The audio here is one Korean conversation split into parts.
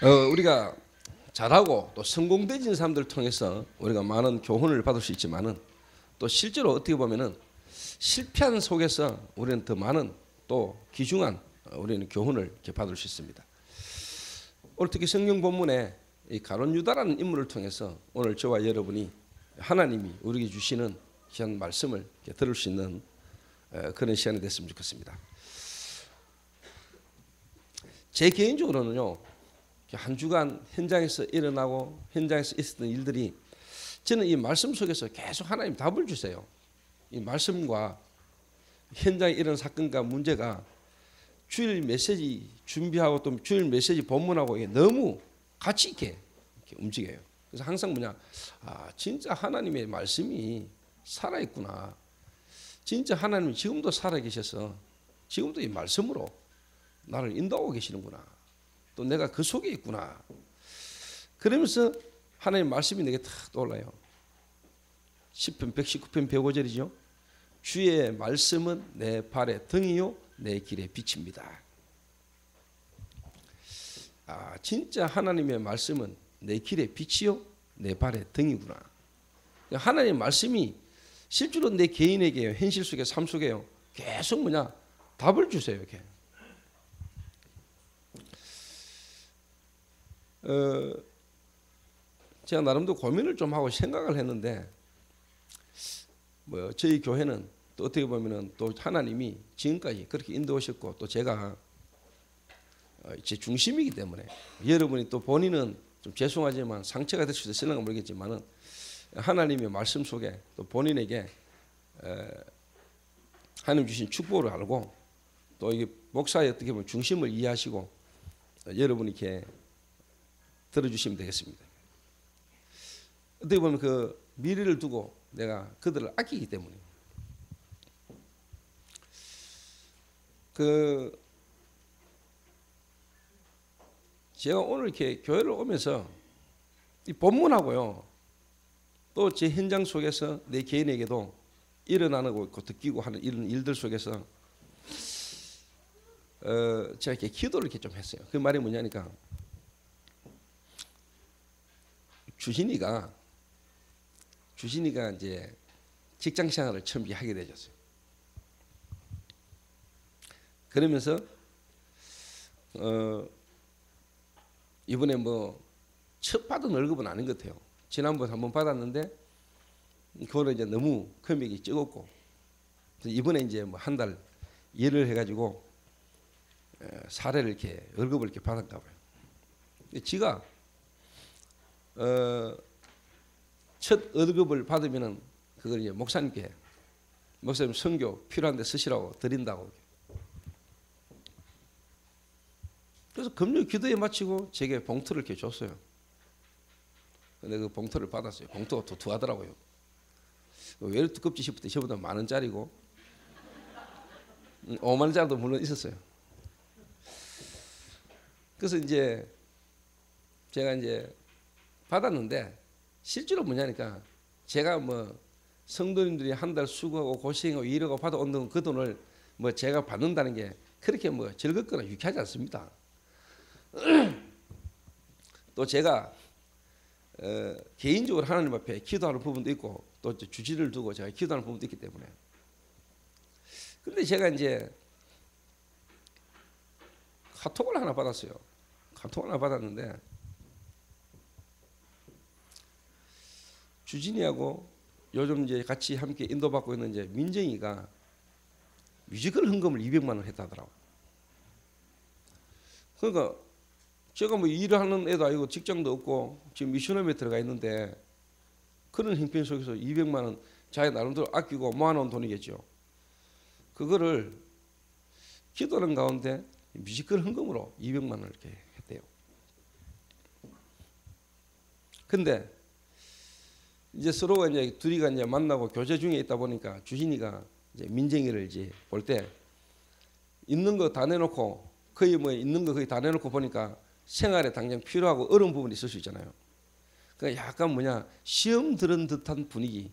우리가 잘하고 또 성공되진 사람들을 통해서 우리가 많은 교훈을 받을 수 있지만은 또 실제로 어떻게 보면은 실패한 속에서 우리는 더 많은 또 귀중한 우리는 교훈을 이렇게 받을 수 있습니다. 오늘 특히 성경 본문에 이 가룟 유다라는 인물을 통해서 오늘 저와 여러분이 하나님이 우리에게 주시는 귀한 말씀을 이렇게 들을 수 있는 그런 시간이 됐으면 좋겠습니다. 제 개인적으로는요, 한 주간 현장에서 일어나고 현장에서 있었던 일들이 저는 이 말씀 속에서 계속 하나님 답을 주세요. 이 말씀과 현장에 일어난 사건과 문제가 주일 메시지 준비하고 또 주일 메시지 본문하고 너무 같이 이렇게 움직여요. 그래서 항상 진짜 하나님의 말씀이 살아있구나. 진짜 하나님이 지금도 살아계셔서 지금도 이 말씀으로 나를 인도하고 계시는구나. 또 내가 그 속에 있구나. 그러면서 하나님의 말씀이 내게 탁 떠올라요. 시편 119편 105절이죠. 주의 말씀은 내 발의 등이요 내 길의 빛입니다. 진짜 하나님의 말씀은 내 길의 빛이요 내 발의 등이구나. 하나님의 말씀이 실제로 내 개인에게요, 현실 속에 삶 속에요, 계속 답을 주세요. 이렇게. 제가 나름대로 고민을 좀 하고 생각을 했는데, 저희 교회는 또 어떻게 보면은 또 하나님이 지금까지 그렇게 인도하셨고 또 제가 제 중심이기 때문에 여러분이 또 본인은 좀 죄송하지만 상처가 될 수도 있을까 모르겠지만은 하나님의 말씀 속에 또 본인에게 하나님 주신 축복을 알고 또 이게 목사의 어떻게 보면 중심을 이해하시고 여러분이 이렇게 들어주시면 되겠습니다. 어떻게 보면 그 미래를 두고 내가 그들을 아끼기 때문에 제가 오늘 이렇게 교회를 오면서 이 본문하고요 또 제 현장 속에서 내 개인에게도 일어나는 거 느끼고 하는 이런 일들 속에서 제가 이렇게 기도를 이렇게 좀 했어요. 그 말이 뭐냐니까 주진이가 이제 직장 생활을 처음 하게 되었어요. 그러면서 이번에 첫 받은 월급은 아닌 것 같아요. 지난번에 한번 받았는데 그거는 이제 너무 금액이 적었고 이번에 이제 한 달 일을 해가지고 사례를 이렇게 월급을 이렇게 받았나 봐요. 지가 첫 월급을 받으면은 그걸 이제 목사님 선교 필요한데 쓰시라고 드린다고. 그래서 금요 기도에 마치고 제게 봉투를 이렇게 줬어요. 근데 그 봉투를 받았어요. 봉투가 두툼하더라고요. 왜 이렇게 두껍지 싶을 때 저보다 10,000원짜리고 50,000원짜리도 물론 있었어요. 그래서 이제 제가 이제 받았는데 실제로 뭐냐니까 제가 성도님들이 한 달 수고하고 고생하고 일하고 받아온 그 돈을 제가 받는다는 게 그렇게 즐겁거나 유쾌하지 않습니다. 또 제가 개인적으로 하나님 앞에 기도하는 부분도 있고 또 주지를 두고 제가 기도하는 부분도 있기 때문에. 근데 제가 이제 카톡을 하나 받았어요. 카톡을 하나 받았는데 주진이하고 요즘 이제 같이 함께 인도받고 있는 이제 민정이가 뮤지컬 헌금을 200만 원 했다더라고. 그러니까 제가 일을 하는 애도 아니고 직장도 없고 지금 미션홈에 들어가 있는데 그런 형편 속에서 200만 원 자기 나름대로 아끼고 모아놓은 돈이겠죠. 그거를 기도하는 가운데 뮤지컬 헌금으로 200만 원을 이렇게 했대요. 근데 이제 서로가 이제 둘이가 이제 만나고 교제 중에 있다 보니까 주진이가 이제 민정이를 이제 볼 때 있는 거 다 내놓고 거의 있는 거 거의 다 내놓고 보니까 생활에 당장 필요하고 어려운 부분이 있을 수 있잖아요. 그러니까 약간 시험 들은 듯한 분위기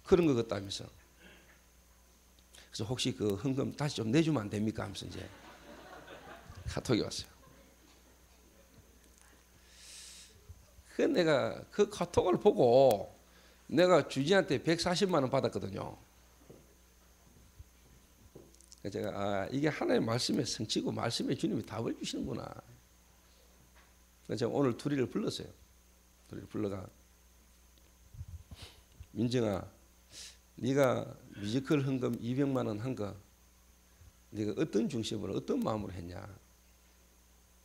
그런 것 같다면서. 그래서 혹시 그 헌금 다시 좀 내주면 안 됩니까? 하면서 이제 카톡이 왔어요. 그 내가 그 카톡을 보고 내가 주지한테 140만 원 받았거든요. 제가 이게 하나님의 말씀의 성취고 말씀의 주님이 답을 주시는구나. 그래서 제가 오늘 둘이를 불렀어요. 둘이를 불러가 민정아, 네가 뮤지컬 헌금 200만 원 한 거 네가 어떤 중심으로 어떤 마음으로 했냐.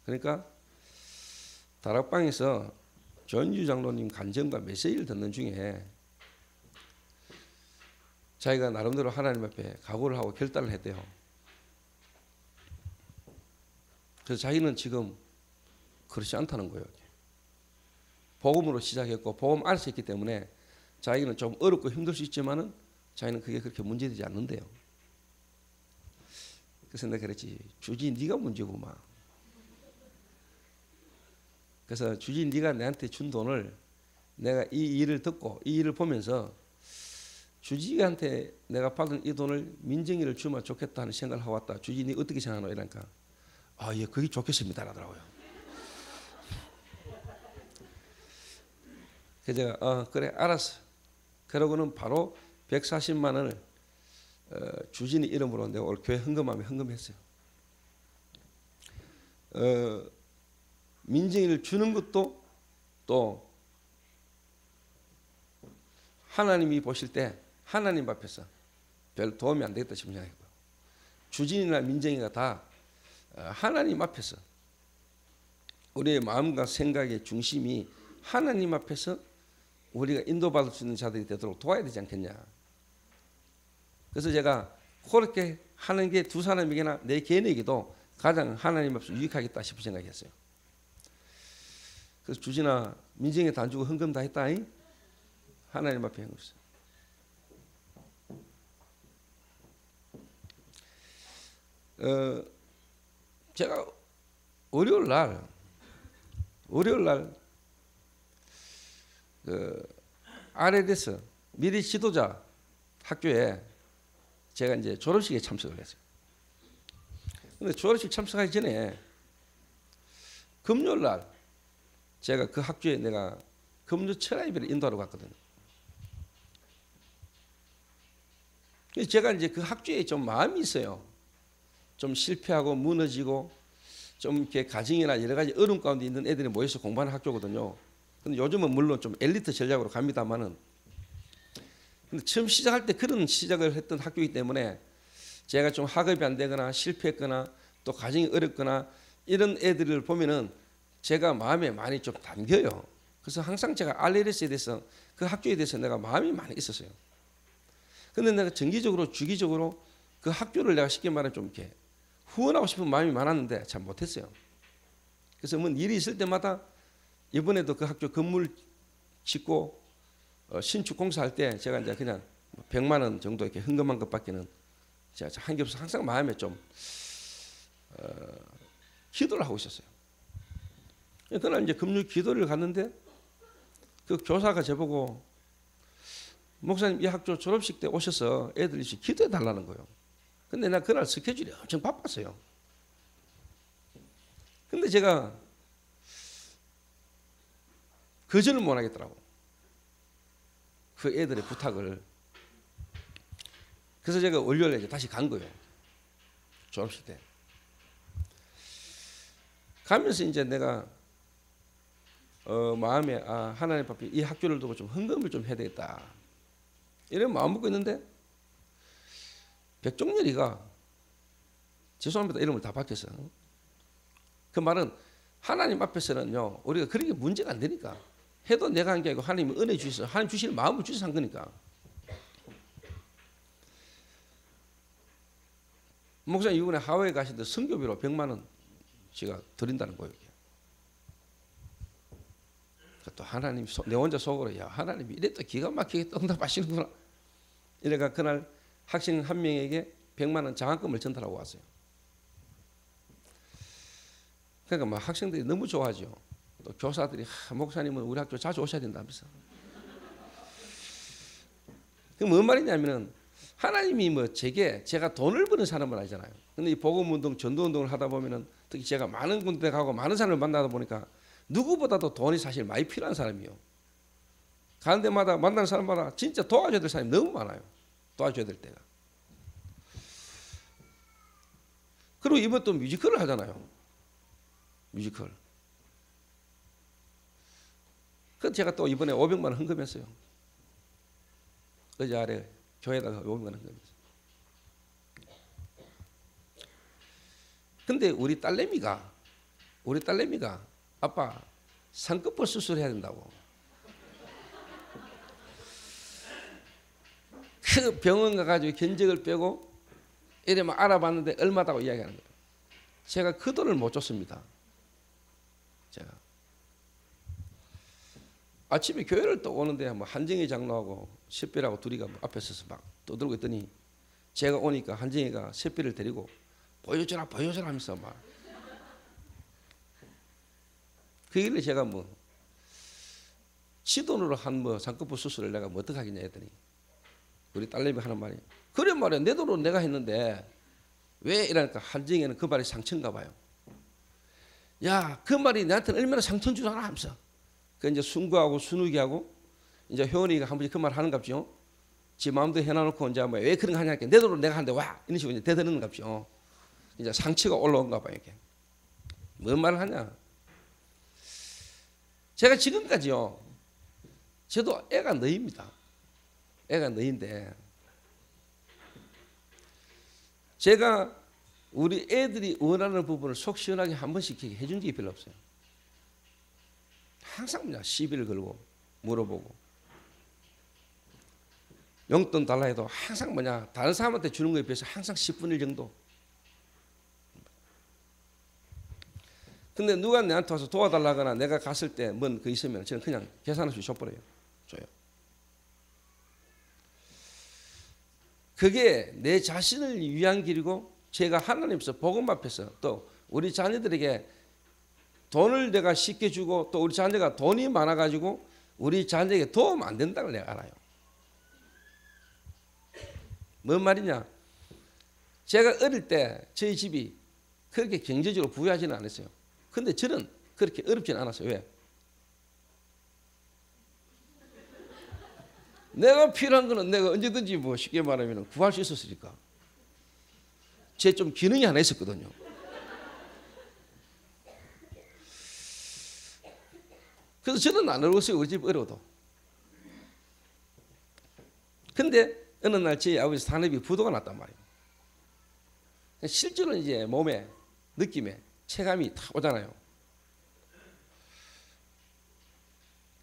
그러니까 다락방에서 전유 장로님 간증과 메시지를 듣는 중에 자기가 나름대로 하나님 앞에 각오를 하고 결단을 했대요. 그래서 자기는 지금 그렇지 않다는 거예요. 복음으로 시작했고 복음 안에서 했기 때문에 자기는 좀 어렵고 힘들 수 있지만은 자기는 그게 그렇게 문제되지 않는데요. 그래서 내가 그랬지, 주지 네가 문제구만. 그래서 주지 네가 내한테 준 돈을 내가 이 일을 듣고 이 일을 보면서 주지한테 내가 받은 이 돈을 민정이를 주면 좋겠다 하는 생각을 하고 왔다. 주지 네 어떻게 생각하노? 이러니까 예, 그게 좋겠습니다 라더라고요. 그래서 제가 그래 알았어. 그러고는 바로 140만 원을 주진이 이름으로 내가 올 교회 헌금하면 헌금했어요. 민정이를 주는 것도 또 하나님이 보실 때 하나님 앞에서 별 도움이 안 되겠다 싶은 생각이고요. 주진이나 민정이가 다 하나님 앞에서 우리의 마음과 생각의 중심이 하나님 앞에서 우리가 인도받을 수 있는 자들이 되도록 도와야 되지 않겠냐. 그래서 제가 그렇게 하는 게 두 사람에게나 내 개인에게도 가장 하나님 앞에서 유익하겠다 싶은 생각이었어요. 그래서 주진아 민정이 다 안 주고 헌금 다 했다. 하나님 앞에 한 것이었어요. 제가 월요일 날 RLS 미래 지도자 학교에 제가 이제 졸업식에 참석을 했어요. 근데 졸업식 참석하기 전에 금요일 날 제가 그 학교에 내가 금요 철야예배를 인도하러 갔거든요. 그래서 제가 이제 그 학교에 좀 마음이 있어요. 좀 실패하고 무너지고 좀 이렇게 가정이나 여러 가지 어려움 가운데 있는 애들이 모여서 공부하는 학교거든요. 근데 요즘은 물론 좀 엘리트 전략으로 갑니다만은, 근데 처음 시작할 때 그런 시작을 했던 학교이기 때문에 제가 좀 학업이 안 되거나 실패했거나 또 가정이 어렵거나 이런 애들을 보면은 제가 마음에 많이 좀 담겨요. 그래서 항상 제가 RLS에 대해서 그 학교에 대해서 내가 마음이 많이 있었어요. 근데 내가 정기적으로 주기적으로 그 학교를 내가 쉽게 말하면 좀 이렇게 후원하고 싶은 마음이 많았는데 잘 못했어요. 그래서 뭐 일이 있을 때마다 이번에도 그 학교 건물 짓고 신축 공사할 때 제가 이제 그냥 100만 원 정도 이렇게 헌금한 것밖에는 제가 한 게 없어서 항상 마음에 좀 기도를 하고 있었어요. 그날 이제 금요 기도를 갔는데 그 교사가 저보고 목사님 이 학교 졸업식 때 오셔서 애들이 기도해 달라는 거예요. 근데 나 그날 스케줄이 엄청 바빴어요. 근데 제가 거절을 못 하겠더라고. 그 애들의 부탁을. 그래서 제가 월요일에 이제 다시 간 거예요. 졸업식 때. 가면서 이제 내가 마음에 하나님 앞에 이 학교를 두고 좀 헌금을 좀 해야 되겠다. 이런 마음 먹고 있는데 백종렬이가 죄송합니다. 이름을 다 바뀌었어요. 그 말은 하나님 앞에서는요 우리가 그렇게 문제가 안 되니까 해도 내가 한 게 아니고 하나님이 은혜 주셔서 하나님 주시는 마음을 주셔서 한 거니까. 목사님 이번에 하와이 가시는데 선교비로 100만 원 제가 드린다는 거예요. 또 하나님 내 혼자 속으로 야 하나님이 이래 또 기가 막히게 응답하시는구나. 이래가 그날 학생 한 명에게 100만 원 장학금을 전달하고 왔어요. 그러니까 막 학생들이 너무 좋아하죠. 또 교사들이 목사님은 우리 학교 자주 오셔야 된다면서. 그럼 뭔 말이냐면은 하나님이 뭐 제가 돈을 버는 사람은 아니잖아요. 근데 이 복음 운동, 전도 운동을 하다 보면은 특히 제가 많은 군데 가고 많은 사람을 만나다 보니까 누구보다도 돈이 사실 많이 필요한 사람이요. 가는 데마다 만나는 사람마다 진짜 도와줘야 될 사람이 너무 많아요. 도와줘야 될 때가. 그리고 이번 또 뮤지컬을 하잖아요. 뮤지컬. 그래서 제가 또 이번에 500만 원 헌금했어요. 어제 아래 교회에다가 500만 원 헌금했어요. 근데 우리 딸내미가 아빠 쌍꺼풀 수술해야 된다고. 그 병원 가가지고 견적을 빼고 이래만 알아봤는데 얼마다고 이야기하는 거예요. 제가 그 돈을 못 줬습니다. 제가 아침에 교회를 또 오는데 뭐 한정희 장로하고 새별하고 둘이가 뭐 앞에 서서 막 떠들고 있더니 제가 오니까 한정희가 새별을 데리고 보여줘라 하면서 막 그 일에 제가 뭐 지 돈으로 한 뭐 쌍꺼풀 수술을 내가 뭐 어떡하겠냐 했더니 우리 딸내미 하는 말이 그래 말이야 내 돈으로 내가 했는데 왜 이러니까 한정희는 그 말이 상처인가 봐요. 야 그 말이 나한테는 얼마나 상처인 줄 알아 하면서 그 이제 순구하고 순욱이하고 이제 효원이가 한 번씩 그 말 하는 갑죠. 지 마음대로 해놔놓고 이제 뭐 왜 그런 거 하냐 내 돈으로 내가 하는데 와 이런 식으로 이제 대드는 갑죠. 이제 상처가 올라온가 봐요 이게. 뭔 말을 하냐. 제가 지금까지요. 저도 애가 너입니다. 애가 너인데 제가 우리 애들이 원하는 부분을 속 시원하게 한 번씩 해준 적이 별로 없어요. 항상 그냥 시비를 걸고 물어보고 용돈 달라 해도 항상 다른 사람한테 주는 거에 비해서 항상 10분의 1 정도. 근데 누가 내한테 와서 도와달라거나 내가 갔을 때 뭔 그 있으면 저는 그냥 계산없이 줘버려요. 줘요. 그게 내 자신을 위한 길이고 제가 하나님께서 복음 앞에서 또 우리 자녀들에게 돈을 내가 쉽게 주고 또 우리 자녀가 돈이 많아가지고 우리 자녀에게 도움 안 된다는 걸 내가 알아요. 뭔 말이냐. 제가 어릴 때 저희 집이 그렇게 경제적으로 부유하지는 않았어요. 근데 저는 그렇게 어렵지는 않았어요. 왜? 내가 필요한 거는 내가 언제든지 뭐 쉽게 말하면 구할 수 있었으니까. 제 좀 기능이 하나 있었거든요. 그래서 저는 안 어려웠어요. 우리 집 어려워도. 근데 어느 날 제 아버지 산업이 부도가 났단 말이에요. 실제로 이제 몸에 느낌에 체감이 다 오잖아요.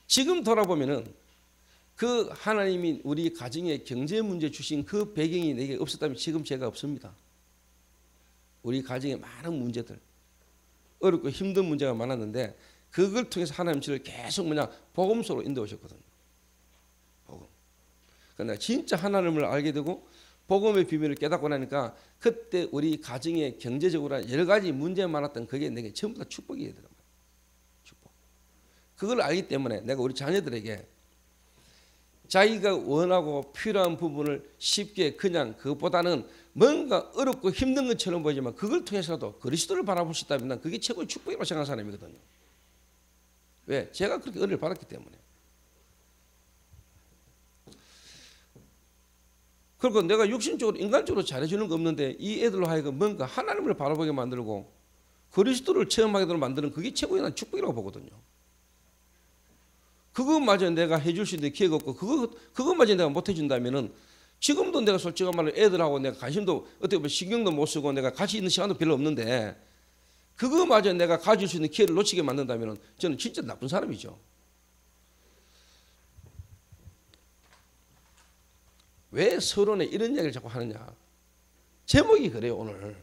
지금 돌아보면은 그 하나님이 우리 가정에 경제 문제 주신 그 배경이 내게 없었다면 지금 제가 없습니다. 우리 가정에 많은 문제들, 어렵고 힘든 문제가 많았는데 그걸 통해서 하나님 저를 계속 복음서로 인도하셨거든요. 복음. 그러나 진짜 하나님을 알게 되고 복음의 비밀을 깨닫고 나니까 그때 우리 가정에 경제적으로 여러 가지 문제가 많았던 그게 내게 전부 다 축복이 되더라고요. 축복. 그걸 알기 때문에 내가 우리 자녀들에게 자기가 원하고 필요한 부분을 쉽게 그냥 그것보다는 뭔가 어렵고 힘든 것처럼 보이지만 그걸 통해서도 그리스도를 바라볼 수 있다면 난 그게 최고의 축복이라고 생각하는 사람이거든요. 왜? 제가 그렇게 은혜를 받았기 때문에. 그리고 내가 육신적으로 인간적으로 잘해주는 거 없는데 이 애들로 하여금 뭔가 하나님을 바라보게 만들고 그리스도를 체험하게 만드는 그게 최고의 난 축복이라고 보거든요. 그것마저 내가 해줄 수 있는 기회가 없고 그것마저 내가 못 해준다면은 지금도 내가 솔직한 말로 애들하고 내가 관심도 어떻게 보면 신경도 못 쓰고 내가 같이 있는 시간도 별로 없는데 그거마저 내가 가질 수 있는 기회를 놓치게 만든다면은 저는 진짜 나쁜 사람이죠. 왜 서론에 이런 이야기를 자꾸 하느냐. 제목이 그래요 오늘.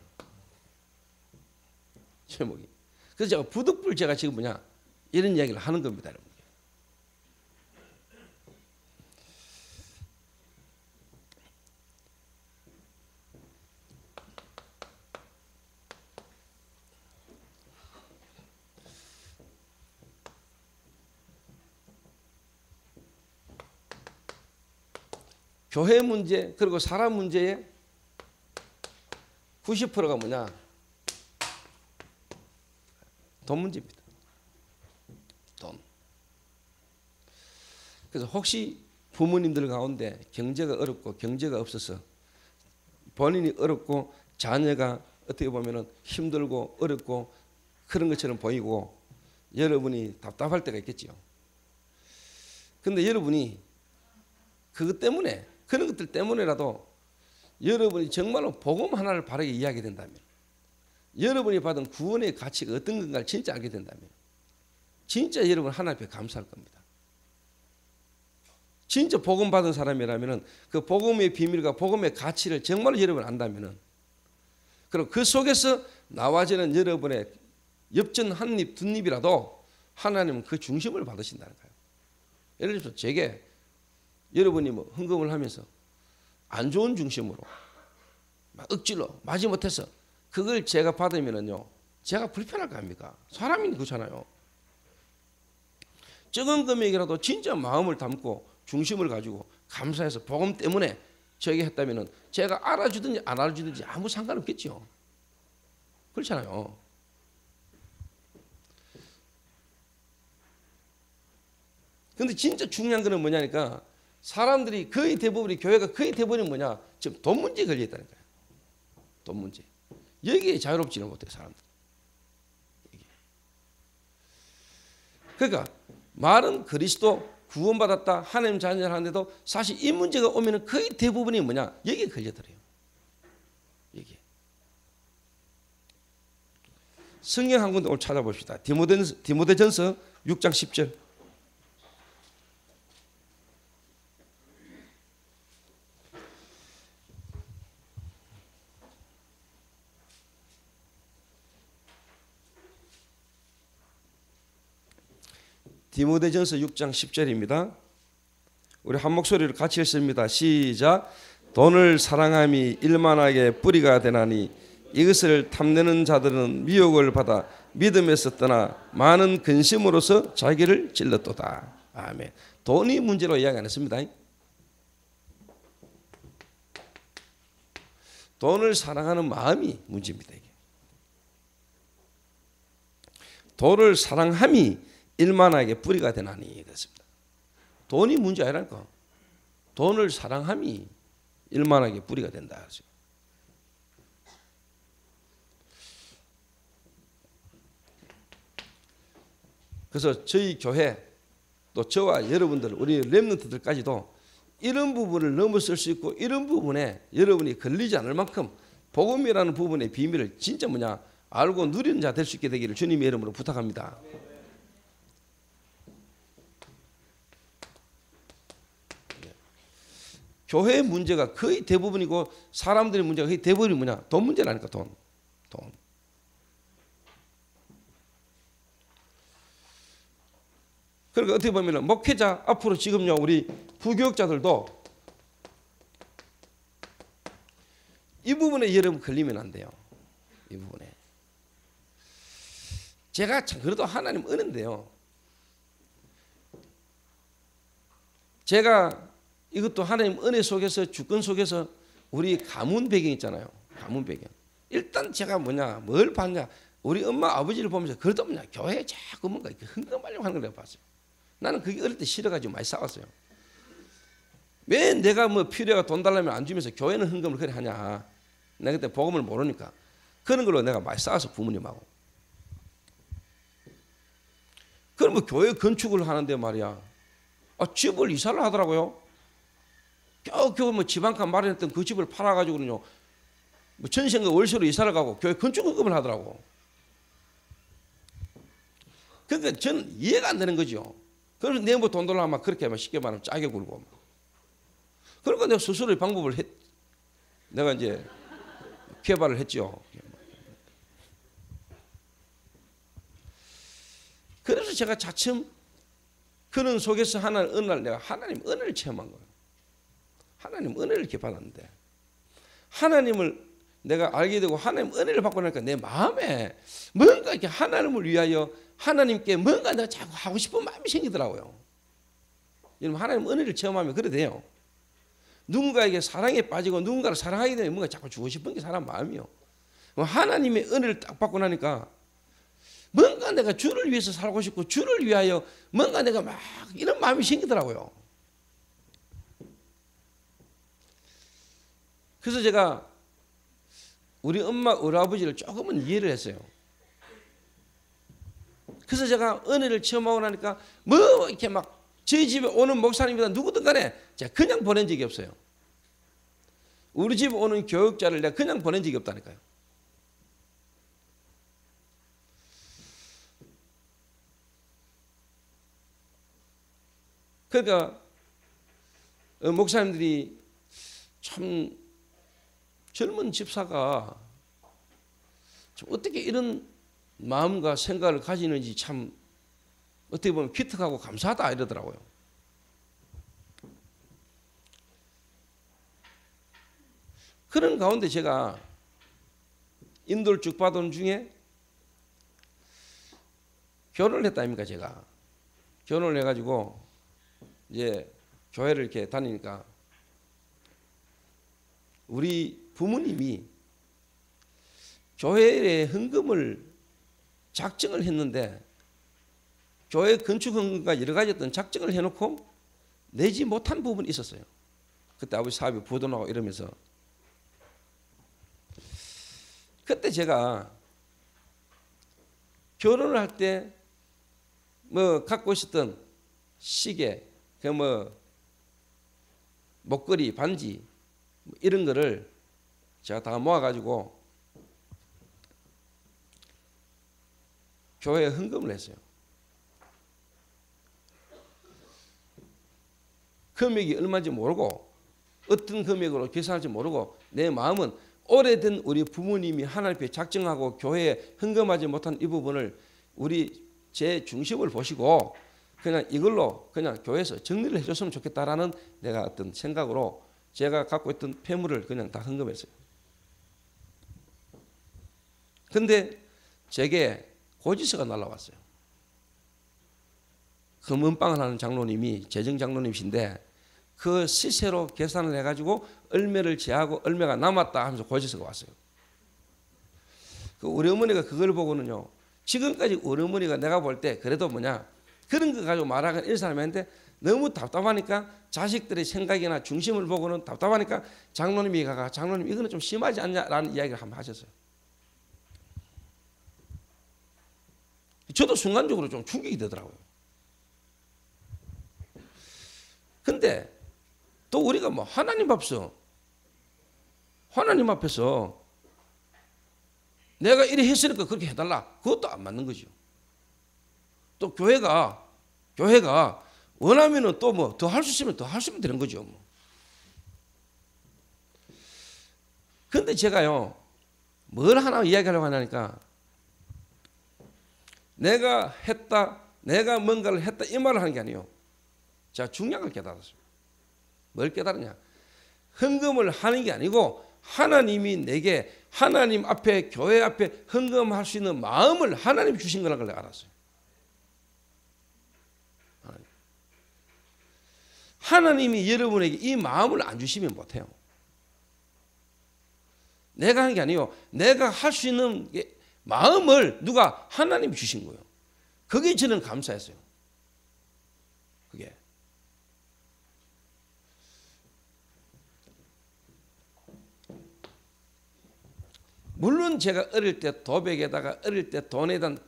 제목이. 그래서 제가 부득불 제가 지금 이런 이야기를 하는 겁니다 여러분. 교회 문제 그리고 사람 문제의 90%가 뭐냐? 돈 문제입니다. 그래서 혹시 부모님들 가운데 경제가 어렵고 경제가 없어서 본인이 어렵고 자녀가 어떻게 보면은 힘들고 어렵고 그런 것처럼 보이고 여러분이 답답할 때가 있겠지요. 근데 여러분이 그것 때문에 그런 것들 때문에라도 여러분이 정말로 복음 하나를 바르게 이해하게 된다면 여러분이 받은 구원의 가치가 어떤 건가를 진짜 알게 된다면 진짜 여러분 하나님 앞에 감사할 겁니다. 진짜 복음 받은 사람이라면 그 복음의 비밀과 복음의 가치를 정말로 여러분 안다면 그리고 그 속에서 나와지는 여러분의 엽전 한 입, 두 입이라도 하나님은 그 중심을 받으신다는 거예요. 예를 들어서 제게 여러분이 뭐 헌금을 하면서 안 좋은 중심으로 막 억지로 마지못해서 그걸 제가 받으면은요 제가 불편할 거 아닙니까? 사람이 그렇잖아요. 적은 금액이라도 진짜 마음을 담고 중심을 가지고 감사해서 복음 때문에 저에게 했다면은 제가 알아주든지 안 알아주든지 아무 상관없겠죠. 그렇잖아요. 근데 진짜 중요한 거는 뭐냐니까 사람들이 거의 대부분이 교회가 거의 대부분이 뭐냐 지금 돈 문제에 걸려 있다는 거예요. 돈 문제. 여기에 자유롭지는 못해요 사람들. 그러니까 말은 그리스도 구원받았다 하나님 자녀를 하는데도 사실 이 문제가 오면은 거의 대부분이 뭐냐 여기에 걸려들어요. 여기. 성경 한 군데 오늘 찾아봅시다. 디모데전서 6장 10절. 디모데전서 6장 10절입니다. 우리 한 목소리로 같이 읽습니다. 시작. 돈을 사랑함이 일만하게 뿌리가 되나니 이것을 탐내는 자들은 미혹을 받아 믿음에서 떠나 많은 근심으로서 자기를 찔렀도다. 아멘. 돈이 문제로 이야기 안 했습니다. 돈을 사랑하는 마음이 문제입니다. 이게. 돈을 사랑함이 일만하게 뿌리가 되나니 그렇습니다. 돈이 문제 아니랄까. 돈을 사랑함이 일만하게 뿌리가 된다. 그래서 저희 교회 또 저와 여러분들 우리 렘넌트들까지도 이런 부분을 넘어설 수 있고 이런 부분에 여러분이 걸리지 않을 만큼 복음이라는 부분의 비밀을 진짜 뭐냐 알고 누리는 자 될 수 있게 되기를 주님의 이름으로 부탁합니다. 교회의 문제가 거의 대부분이고 사람들의 문제가 거의 대부분이 뭐냐 돈 문제라니까 돈. 그러니까 어떻게 보면 목회자 앞으로 지금요 우리 부교육자들도 이 부분에 여러분 걸리면 안 돼요. 이 부분에 제가 참 그래도 하나님 은혜인데요. 제가 이것도 하나님 은혜 속에서 주권 속에서 우리 가문 배경 있잖아요. 가문 배경. 일단 제가 뭐냐 뭘 봤냐 우리 엄마 아버지를 보면서 그래도 뭐냐 교회에 자꾸 뭔가 이렇게 헌금하려고 하는 걸 내가 봤어요. 나는 그게 어릴 때 싫어가지고 많이 싸웠어요. 왜 내가 뭐 필요가 돈 달라면 안 주면서 교회는 헌금을 그래 하냐. 내가 그때 복음을 모르니까 그런 걸로 내가 많이 싸워서 부모님하고. 그럼 뭐 교회 건축을 하는데 말이야. 집을 이사를 하더라고요. 겨우 뭐 집 한 칸 마련했던 그 집을 팔아가지고는요. 뭐 전세가 월세로 이사를 가고 교회 건축헌금을 하더라고. 그러니까 저는 이해가 안 되는 거죠. 그래서 내가 뭐 돈 달라면 그렇게 하면 쉽게 말하면 짜게 굴고. 그러니까 내가 스스로의 방법을 내가 이제 개발을 했죠. 그래서 제가 차츰 그런 속에서 어느 날 내가 하나님 은혜를 체험한 거예요. 하나님 은혜를 이렇게 받았는데 하나님을 내가 알게 되고 하나님 은혜를 받고 나니까 내 마음에 뭔가 이렇게 하나님을 위하여 하나님께 뭔가 내가 자꾸 하고 싶은 마음이 생기더라고요. 여러분 하나님 은혜를 체험하면 그래 돼요. 누군가에게 사랑에 빠지고 누군가를 사랑하게 되면 뭔가 자꾸 주고 싶은 게 사람 마음이요. 하나님의 은혜를 딱 받고 나니까 뭔가 내가 주를 위해서 살고 싶고 주를 위하여 뭔가 내가 막 이런 마음이 생기더라고요. 그래서 제가 우리 엄마, 우리 아버지를 조금은 이해를 했어요. 그래서 제가 은혜를 체험하고 나니까 뭐 이렇게 막 저희 집에 오는 목사님이나 누구든 간에 제가 그냥 보낸 적이 없어요. 우리 집에 오는 교육자를 내가 그냥 보낸 적이 없다니까요. 그러니까 목사님들이 참 젊은 집사가 참 어떻게 이런 마음과 생각을 가지는지 참 어떻게 보면 기특하고 감사하다 이러더라고요. 그런 가운데 제가 인도를 쭉 받은 중에 결혼을 했다 아닙니까? 제가 결혼을 해가지고 이제 교회를 이렇게 다니니까 우리 부모님이 교회에 헌금을 작정을 했는데 교회 건축 헌금과 여러 가지 어떤 작정을 해놓고 내지 못한 부분이 있었어요. 그때 아버지 사업이 부도나고 이러면서 그때 제가 결혼을 할 때 뭐 갖고 있었던 시계, 그 뭐 목걸이, 반지 이런 거를 제가 다 모아가지고 교회에 헌금을 했어요. 금액이 얼마인지 모르고 어떤 금액으로 계산할지 모르고 내 마음은 오래된 우리 부모님이 하나님 앞에 작정하고 교회에 헌금하지 못한 이 부분을 우리 제 중심을 보시고 그냥 이걸로 그냥 교회에서 정리를 해줬으면 좋겠다라는 내가 어떤 생각으로 제가 갖고 있던 폐물을 그냥 다 헌금했어요. 근데 제게 고지서가 날라왔어요. 금은방을 하는 장로님이 재정 장로님이신데 그 시세로 계산을 해가지고 얼마를 제하고 얼마가 남았다 하면서 고지서가 왔어요. 그 우리 어머니가 그걸 보고는요. 지금까지 우리 어머니가 내가 볼 때 그래도 뭐냐 그런 거 가지고 말하는 이런 사람인데 너무 답답하니까 자식들의 생각이나 중심을 보고는 답답하니까 장로님이 가가 장로님 이거는 좀 심하지 않냐라는 이야기를 한번 하셨어요. 저도 순간적으로 좀 충격이 되더라고요. 근데 또 우리가 뭐 하나님 앞에서 내가 이래 했으니까 그렇게 해달라 그것도 안 맞는 거죠. 또 교회가 원하면은 또 뭐 더 할 수 있으면 더 할 수 있으면 되는 거죠. 뭐. 근데 제가요 뭘 하나 이야기하려고 하냐니까 내가 했다, 내가 뭔가를 했다 이 말을 하는 게 아니에요. 제가 중요한 걸 깨달았어요. 뭘 깨달았냐? 헌금을 하는 게 아니고 하나님이 내게 하나님 앞에 교회 앞에 헌금할 수 있는 마음을 하나님 주신 거라는 걸 내가 알았어요. 하나님이 여러분에게 이 마음을 안 주시면 못해요. 내가 하는 게 아니에요. 내가 할 수 있는 마음을 누가 하나님이 주신 거예요. 그게 저는 감사했어요. 그게. 물론 제가 어릴 때 도백에다가 어릴 때 돈에 대한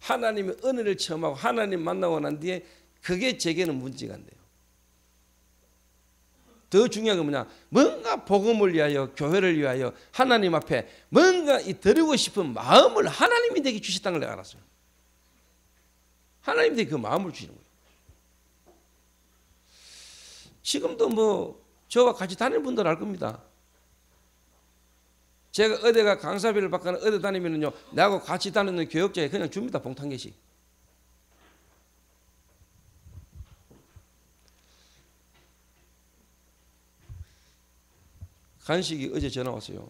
하나님의 은혜를 체험하고 하나님 만나고 난 뒤에 그게 제게는 문제가 안 돼요. 더 중요한 건 뭐냐? 뭔가 복음을 위하여 교회를 위하여 하나님 앞에 뭔가 이 드리고 싶은 마음을 하나님이 내게 주셨다는 걸 내가 알았어요. 하나님이 내게 그 마음을 주시는 거예요. 지금도 뭐 저와 같이 다니는 분들 알 겁니다. 제가 어디가 강사비를 받거나 어디 다니면요 나하고 같이 다니는 교역자에 그냥 줍니다. 봉투 한 개씩. 간식이 어제 전화 왔어요.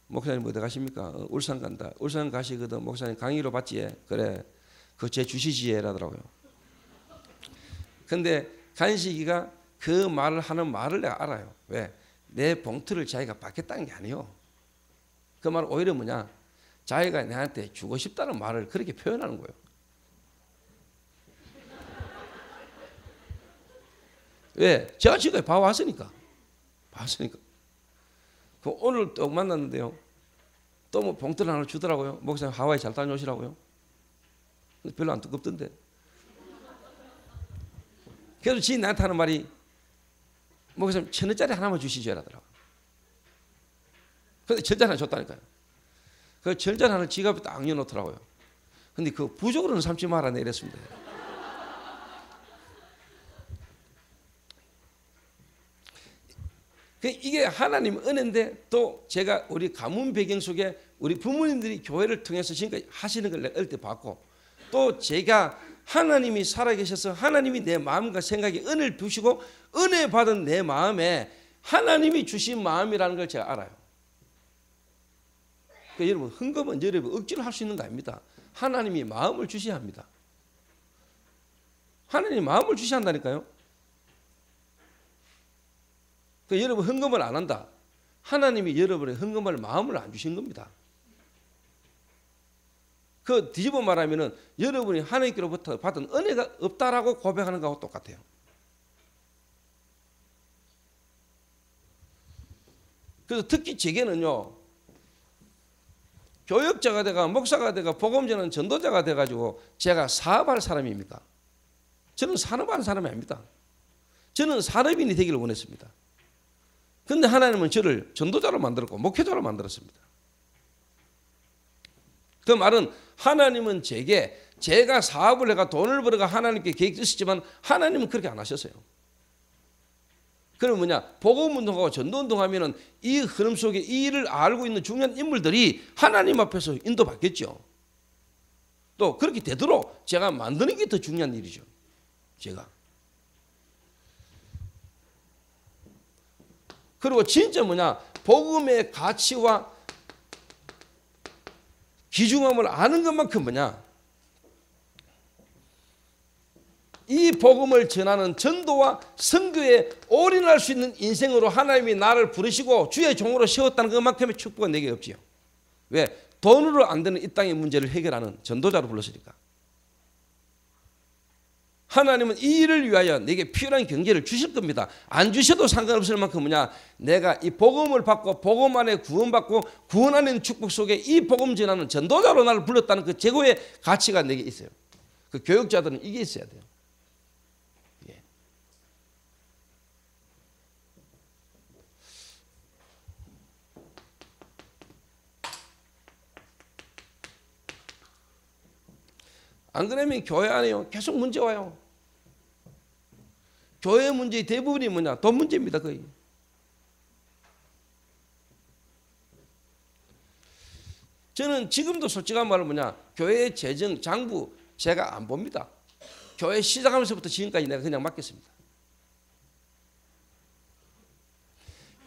목사님 어디 가십니까? 울산 간다. 울산 가시거든. 목사님 강의로 받지? 그래. 그거 제 주시지 라더라고요. 근데 간식이가 그 말을 하는 말을 내가 알아요. 왜? 내 봉투를 자기가 받겠다는 게 아니에요. 그 말은 오히려 뭐냐? 자기가 내한테 주고 싶다는 말을 그렇게 표현하는 거예요. 왜? 제가 지금까지 봐왔으니까. 오늘 또 만났는데요. 또 뭐 봉투를 하나 주더라고요. 목사님 하와이 잘 다녀오시라고요. 별로 안 두껍던데. 그래도 지인 나한테 하는 말이 목사님 1,000원짜리 하나만 주시죠 이러더라고요. 근데 전자 하나 줬다니까요. 그 전자 하나 지갑에 딱 넣어놓더라고요. 근데 그 부족으로는 삼지 마라 이랬습니다. 이게 하나님 은혜인데 또 제가 우리 가문 배경 속에 우리 부모님들이 교회를 통해서 지금까지 하시는 걸 내가 어릴 때 봤고 또 제가 하나님이 살아계셔서 하나님이 내 마음과 생각에 은혜를 두시고 은혜 받은 내 마음에 하나님이 주신 마음이라는 걸 제가 알아요. 그러니까 여러분 헌금은 여러분 억지로 할 수 있는 거 아닙니다. 하나님이 마음을 주셔야 합니다. 하나님이 마음을 주셔야 한다니까요. 그러니까 여러분 헌금을 안 한다. 하나님이 여러분의 헌금을 마음을 안 주신 겁니다. 그 뒤집어 말하면은 여러분이 하나님께로부터 받은 은혜가 없다라고 고백하는 거하고 똑같아요. 그래서 특히 제게는요. 교역자가 돼가 목사가 돼가 복음 전하는 전도자가 돼가지고 제가 사업할 사람입니까? 저는 산업하는 사람이 아닙니다. 저는 산업인이 되기를 원했습니다. 그런데 하나님은 저를 전도자로 만들었고 목회자로 만들었습니다. 그 말은 하나님은 제가 사업을 해가 돈을 벌어가 하나님께 계획했었지만 하나님은 그렇게 안 하셨어요. 그럼 뭐냐? 복음운동하고 전도운동하면은 이 흐름 속에 이 일을 알고 있는 중요한 인물들이 하나님 앞에서 인도받겠죠. 또 그렇게 되도록 제가 만드는 게 더 중요한 일이죠. 제가. 그리고 진짜 뭐냐? 복음의 가치와 귀중함을 아는 것만큼 뭐냐? 이 복음을 전하는 전도와 선교에 올인할 수 있는 인생으로 하나님이 나를 부르시고 주의 종으로 세웠다는 것만큼의 축복은 내게 없지요. 왜? 돈으로 안 되는 이 땅의 문제를 해결하는 전도자로 불렀으니까. 하나님은 이 일을 위하여 내게 필요한 경제를 주실 겁니다. 안 주셔도 상관없을 만큼 뭐냐? 내가 이 복음을 받고 복음 안에 구원받고 구원 안에 있는 축복 속에 이 복음 전하는 전도자로 나를 불렀다는 그 최고의 가치가 내게 있어요. 그 교육자들은 이게 있어야 돼요. 예. 안 그러면 교회 안에요 계속 문제 와요. 교회 문제의 대부분이 뭐냐? 돈 문제입니다. 거의. 저는 지금도 솔직한 말로 뭐냐? 교회 재정, 장부 제가 안 봅니다. 교회 시작하면서부터 지금까지 내가 그냥 맡겼습니다.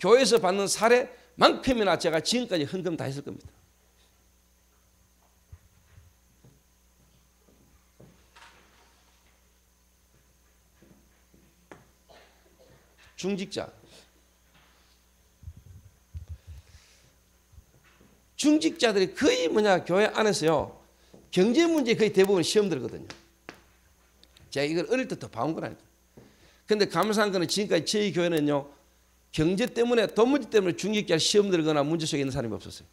교회에서 받는 사례만큼이나 제가 지금까지 헌금 다 했을 겁니다. 중직자들이 거의 뭐냐 교회 안에서요 경제 문제 거의 대부분 시험 들거든요. 제가 이걸 어릴 때부터 봐온 거라니까. 근데 감사한 거는 지금까지 저희 교회는요 경제 때문에 돈 문제 때문에 중직자 시험 들거나 문제 속에 있는 사람이 없었어요.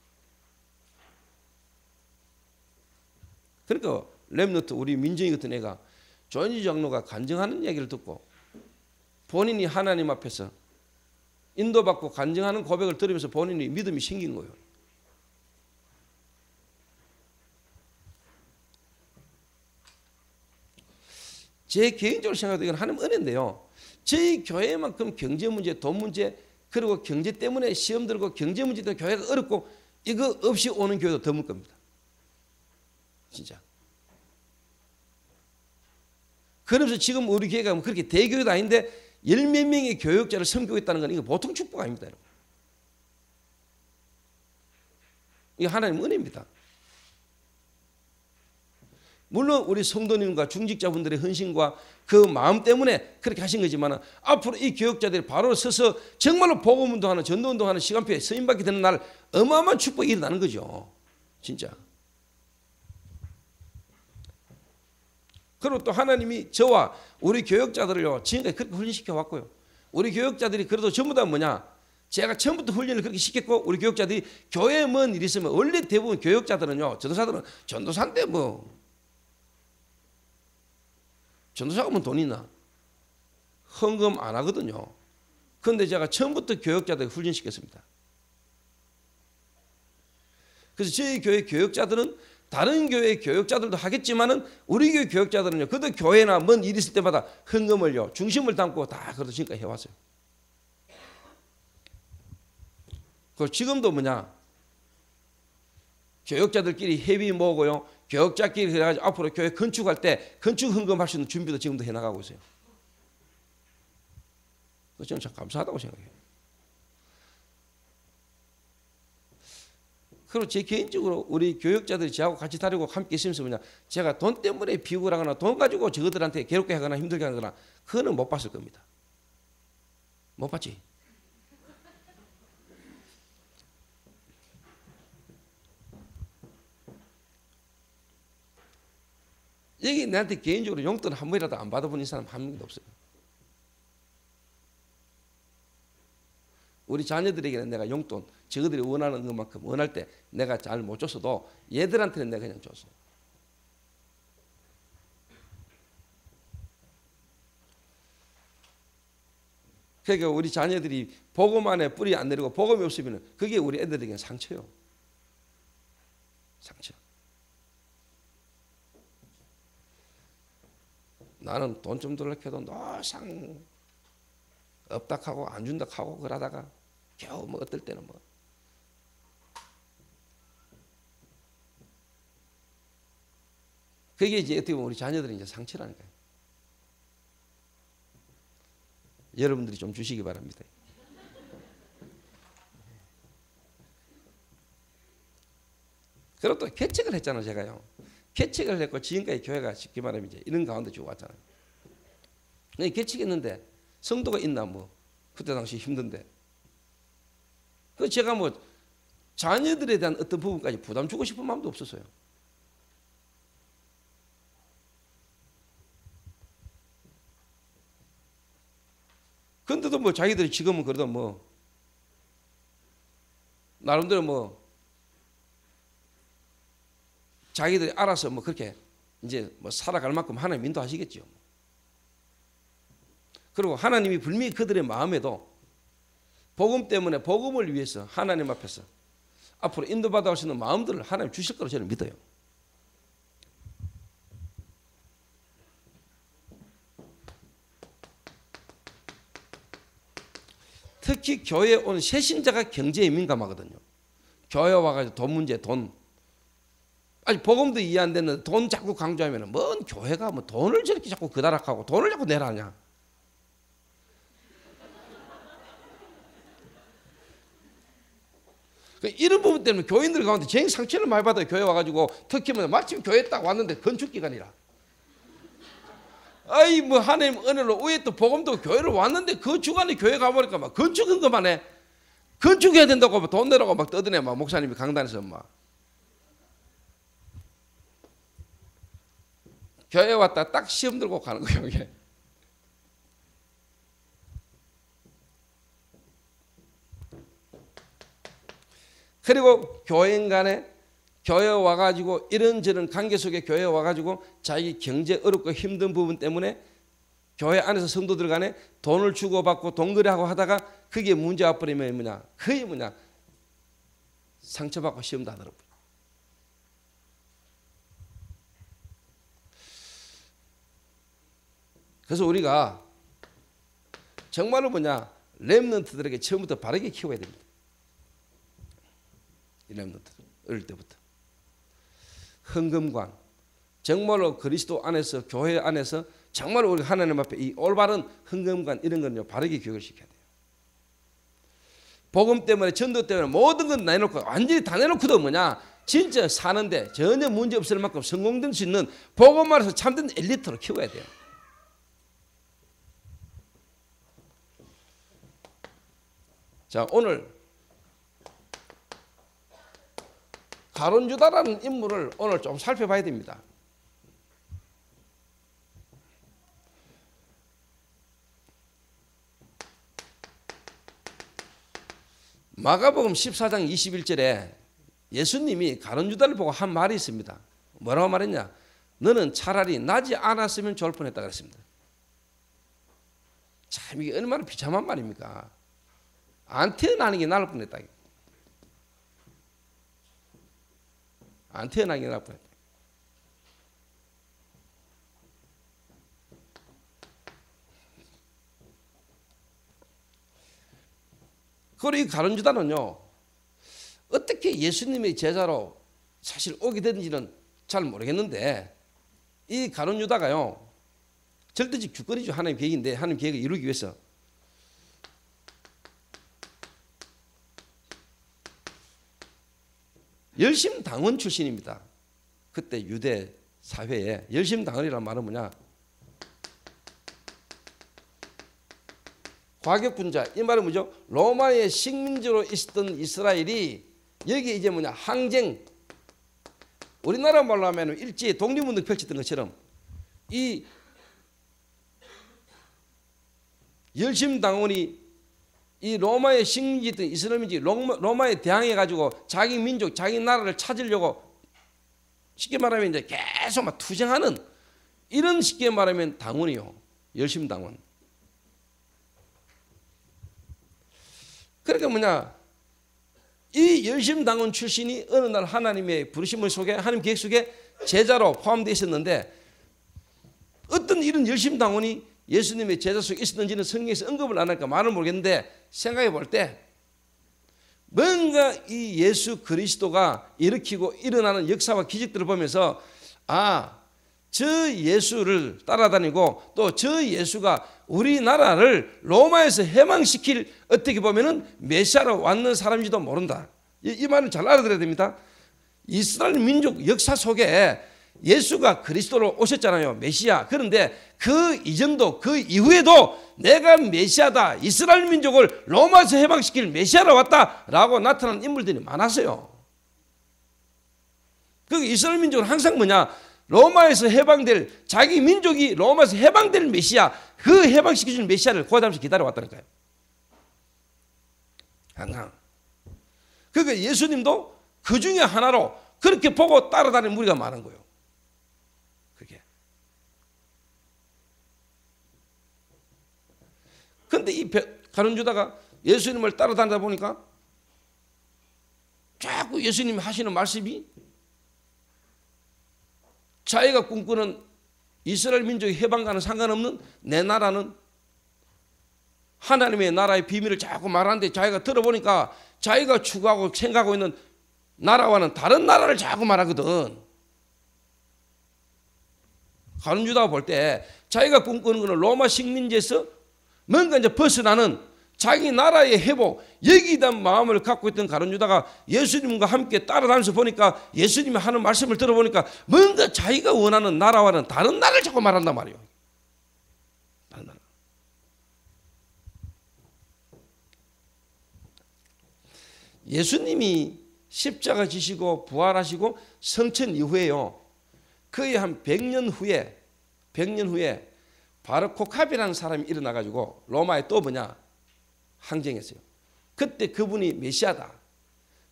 그러니까 렘너트 우리 민정이 같은 애가 조인지 장로가 간증하는 얘기를 듣고 본인이 하나님 앞에서 인도받고 간증하는 고백을 들으면서 본인이 믿음이 생긴 거예요. 제 개인적으로 생각해도 이건 하나님 은혜인데요. 저희 교회만큼 경제 문제, 돈 문제 그리고 경제 때문에 시험 들고 경제 문제 때문에 교회가 어렵고 이거 없이 오는 교회도 드물 겁니다. 진짜. 그러면서 지금 우리 교회가 그렇게 대교회도 아닌데 열 몇 명의 교육자를 섬기고 있다는 건 이거 보통 축복 아닙니다. 여러분. 이게 하나님 은혜입니다. 물론 우리 성도님과 중직자분들의 헌신과 그 마음 때문에 그렇게 하신 거지만 앞으로 이 교육자들이 바로 서서 정말로 복음운동하는 전도운동하는 시간표에 서임받게 되는 날 어마어마한 축복이 일어나는 거죠. 진짜. 그리고 또 하나님이 저와 우리 교육자들을요 지금까지 그렇게 훈련시켜 왔고요. 우리 교육자들이 그래도 전부 다 뭐냐 제가 처음부터 훈련을 그렇게 시켰고 우리 교육자들이 교회에 뭔 일이 있으면 원래 대부분 교육자들은요, 전도사들은 전도사인데 뭐 전도사가 뭐 돈 있나? 헌금 안 하거든요. 그런데 제가 처음부터 교육자들 훈련시켰습니다. 그래서 저희 교회 교육자들은 다른 교회 교육자들도 하겠지만은 우리 교회 교육자들은요, 그도 교회나 뭔 일이 있을 때마다 헌금을요, 중심을 담고 다 그래도 지금까지 해왔어요. 그 지금도 뭐냐, 교육자들끼리 회비 모으고요, 교육자끼리 그래가지고 앞으로 교회 건축할 때 건축 헌금할 수 있는 준비도 지금도 해나가고 있어요. 그래서 저는 참 감사하다고 생각해요. 그리고 제 개인적으로 우리 교육자들이 저하고 같이 다니고 함께 있으면서 뭐냐, 제가 돈 때문에 비굴 하거나 돈 가지고 저들한테 괴롭게 하거나 힘들게 하거나 그거는 못 봤을 겁니다. 못 봤지. 여기 나한테 개인적으로 용돈 한 번이라도 안 받아본 사람 한 명도 없어요. 우리 자녀들에게는 내가 용돈 저들이 원하는 것만큼 원할 때 내가 잘 못 줬어도 얘들한테는 내가 그냥 줬어. 그러니까 우리 자녀들이 복음 안에 뿌리 안 내리고 복음이 없으면 그게 우리 애들에게는 상처요. 상처. 나는 돈 좀 들락해도 노상 없다 하고 안 준다 하고 그러다가 겨우 뭐 어떨 때는 뭐 그게 이제 어떻게 보면 우리 자녀들이 이제 상처라니까요. 여러분들이 좀 주시기 바랍니다. 그리고 또 개척을 했잖아요, 제가요. 개척을 했고 지금까지 교회가 쉽게 말하면 이제 이런 가운데 쭉 왔잖아요. 개척했는데 성도가 있나 뭐 그때 당시 힘든데. 그 제가 뭐 자녀들에 대한 어떤 부분까지 부담 주고 싶은 마음도 없었어요. 근데도 뭐 자기들이 지금은 그래도 뭐 나름대로 뭐 자기들이 알아서 뭐 그렇게 이제 뭐 살아갈 만큼 하나님 인도하시겠죠. 그리고 하나님이 분명히 그들의 마음에도 복음 때문에 복음을 위해서 하나님 앞에서 앞으로 인도받아 올 수 있는 마음들을 하나님 주실 거로 저는 믿어요. 특히 교회에 온 새신자가 경제에 민감하거든요. 교회 와가지고 돈 문제, 돈. 아니 복음도 이해 안 되는 돈 자꾸 강조하면 뭔 교회가 뭐 돈을 저렇게 자꾸 그다락하고 돈을 자꾸 내라냐. 이런 부분 때문에 교인들 가운데 제일 상처를 많이 받아요. 교회 와가지고 특히 뭐 마침 교회 딱 왔는데 건축 기간이라. 아이 뭐 하나님 은혜로 위에 또 복음도 교회를 왔는데 그 주간에 교회 가보니까 막 건축한 것만 해. 건축해야 된다고 막 돈 내라고 막 떠드네. 막 목사님이 강단에서 막. 교회 왔다 딱 시험 들고 가는 거예요, 이게. 그리고 교인 간에 교회 와가지고 이런저런 관계 속에 교회 와가지고 자기 경제 어렵고 힘든 부분 때문에 교회 안에서 성도들 간에 돈을 주고받고 돈거래하고 하다가 그게 문제 와버리면 뭐냐, 그게 뭐냐, 상처받고 시험도 하더라고요. 그래서 우리가 정말로 뭐냐, 렘넌트들에게 처음부터 바르게 키워야 됩니다. 이 렘넌트 어릴 때부터 헌금관, 정말로 그리스도 안에서 교회 안에서 정말로 우리 하나님 앞에 이 올바른 헌금관 이런 건요 바르게 교육을 시켜야 돼요. 복음 때문에 전도 때문에 모든 건 내놓고 완전히 다 내놓고도 뭐냐, 진짜 사는데 전혀 문제 없을 만큼 성공될 수 있는 복음만 해서 참된 엘리트로 키워야 돼요. 자, 오늘 가룟 유다라는 인물을 오늘 좀 살펴봐야 됩니다. 마가복음 14장 21절에 예수님이 가룟 유다를 보고 한 말이 있습니다. 뭐라고 말했냐? 너는 차라리 나지 않았으면 좋을 뻔했다 그랬습니다. 참 이게 얼마나 비참한 말입니까? 안 태어나는 게 나을 뻔했다. 안 태어나는 게 나을 뻔했다. 그리고 이 가룟 유다는요, 어떻게 예수님의 제자로 사실 오게 된지는 잘 모르겠는데, 이 가룟 유다가요, 절대적 주권이죠. 하나님 계획인데, 하나님 계획을 이루기 위해서 열심당원 출신입니다. 그때 유대 사회에 열심당원이라는 말은 뭐냐? 과격분자. 이 말은 뭐죠? 로마의 식민지로 있었던 이스라엘이 여기 이제 뭐냐? 항쟁. 우리나라 말로 하면 일제히 독립운동 펼쳤던 것처럼 이 열심당원이 이 로마의 식민지였던 이스라엘민지 로마에 대항해 가지고 자기 민족, 자기 나라를 찾으려고 쉽게 말하면 이제 계속 막 투쟁하는 이런 쉽게 말하면 당원이요. 열심당원. 그러니까 뭐냐? 이 열심당원 출신이 어느 날 하나님의 부르심을 속에 하나님 계획 속에 제자로 포함되어 있었는데 어떤 이런 열심당원이 예수님의 제자 속에 있었는지는 성경에서 언급을 안 하니까 말은 모르겠는데 생각해 볼 때 뭔가 이 예수 그리스도가 일으키고 일어나는 역사와 기적들을 보면서 저 예수를 따라다니고 또 저 예수가 우리나라를 로마에서 해방시킬 어떻게 보면은 메시아로 왔는 사람인지도 모른다. 이 말은 잘 알아들어야 됩니다. 이스라엘 민족 역사 속에 예수가 그리스도로 오셨잖아요. 메시아. 그런데 그 이전도 그 이후에도 내가 메시아다. 이스라엘 민족을 로마에서 해방시킬 메시아로 왔다라고 나타난 인물들이 많았어요. 그 이스라엘 민족은 항상 뭐냐? 로마에서 해방될 자기 민족이 로마에서 해방될 메시아 그 해방시켜주는 메시아를 고담에서 기다려왔다니까요. 항상. 그러니까 예수님도 그 중에 하나로 그렇게 보고 따라다니는 무리가 많은 거예요. 그게. 그런데 이 가룟 유다가 예수님을 따라다니다 보니까 자꾸 예수님이 하시는 말씀이 자기가 꿈꾸는 이스라엘 민족의 해방과는 상관없는 내 나라는 하나님의 나라의 비밀을 자꾸 말하는데 자기가 들어보니까 자기가 추구하고 생각하고 있는 나라와는 다른 나라를 자꾸 말하거든. 가룟 유다가 볼 때 자기가 꿈꾸는 것은 로마 식민지에서 뭔가 이제 벗어나는 자기 나라의 회복 여기에 대한 마음을 갖고 있던 가룟 유다가 예수님과 함께 따라다니면서 보니까 예수님이 하는 말씀을 들어보니까 뭔가 자기가 원하는 나라와는 다른 나라를 자꾸 말한단 말이에요. 다른 나라. 예수님이 십자가 지시고 부활하시고 성천 이후에요. 거의 한 100년 후에 바로 코캅이라는 사람이 일어나가지고 로마에 또 뭐냐? 항쟁했어요. 그때 그분이 메시아다.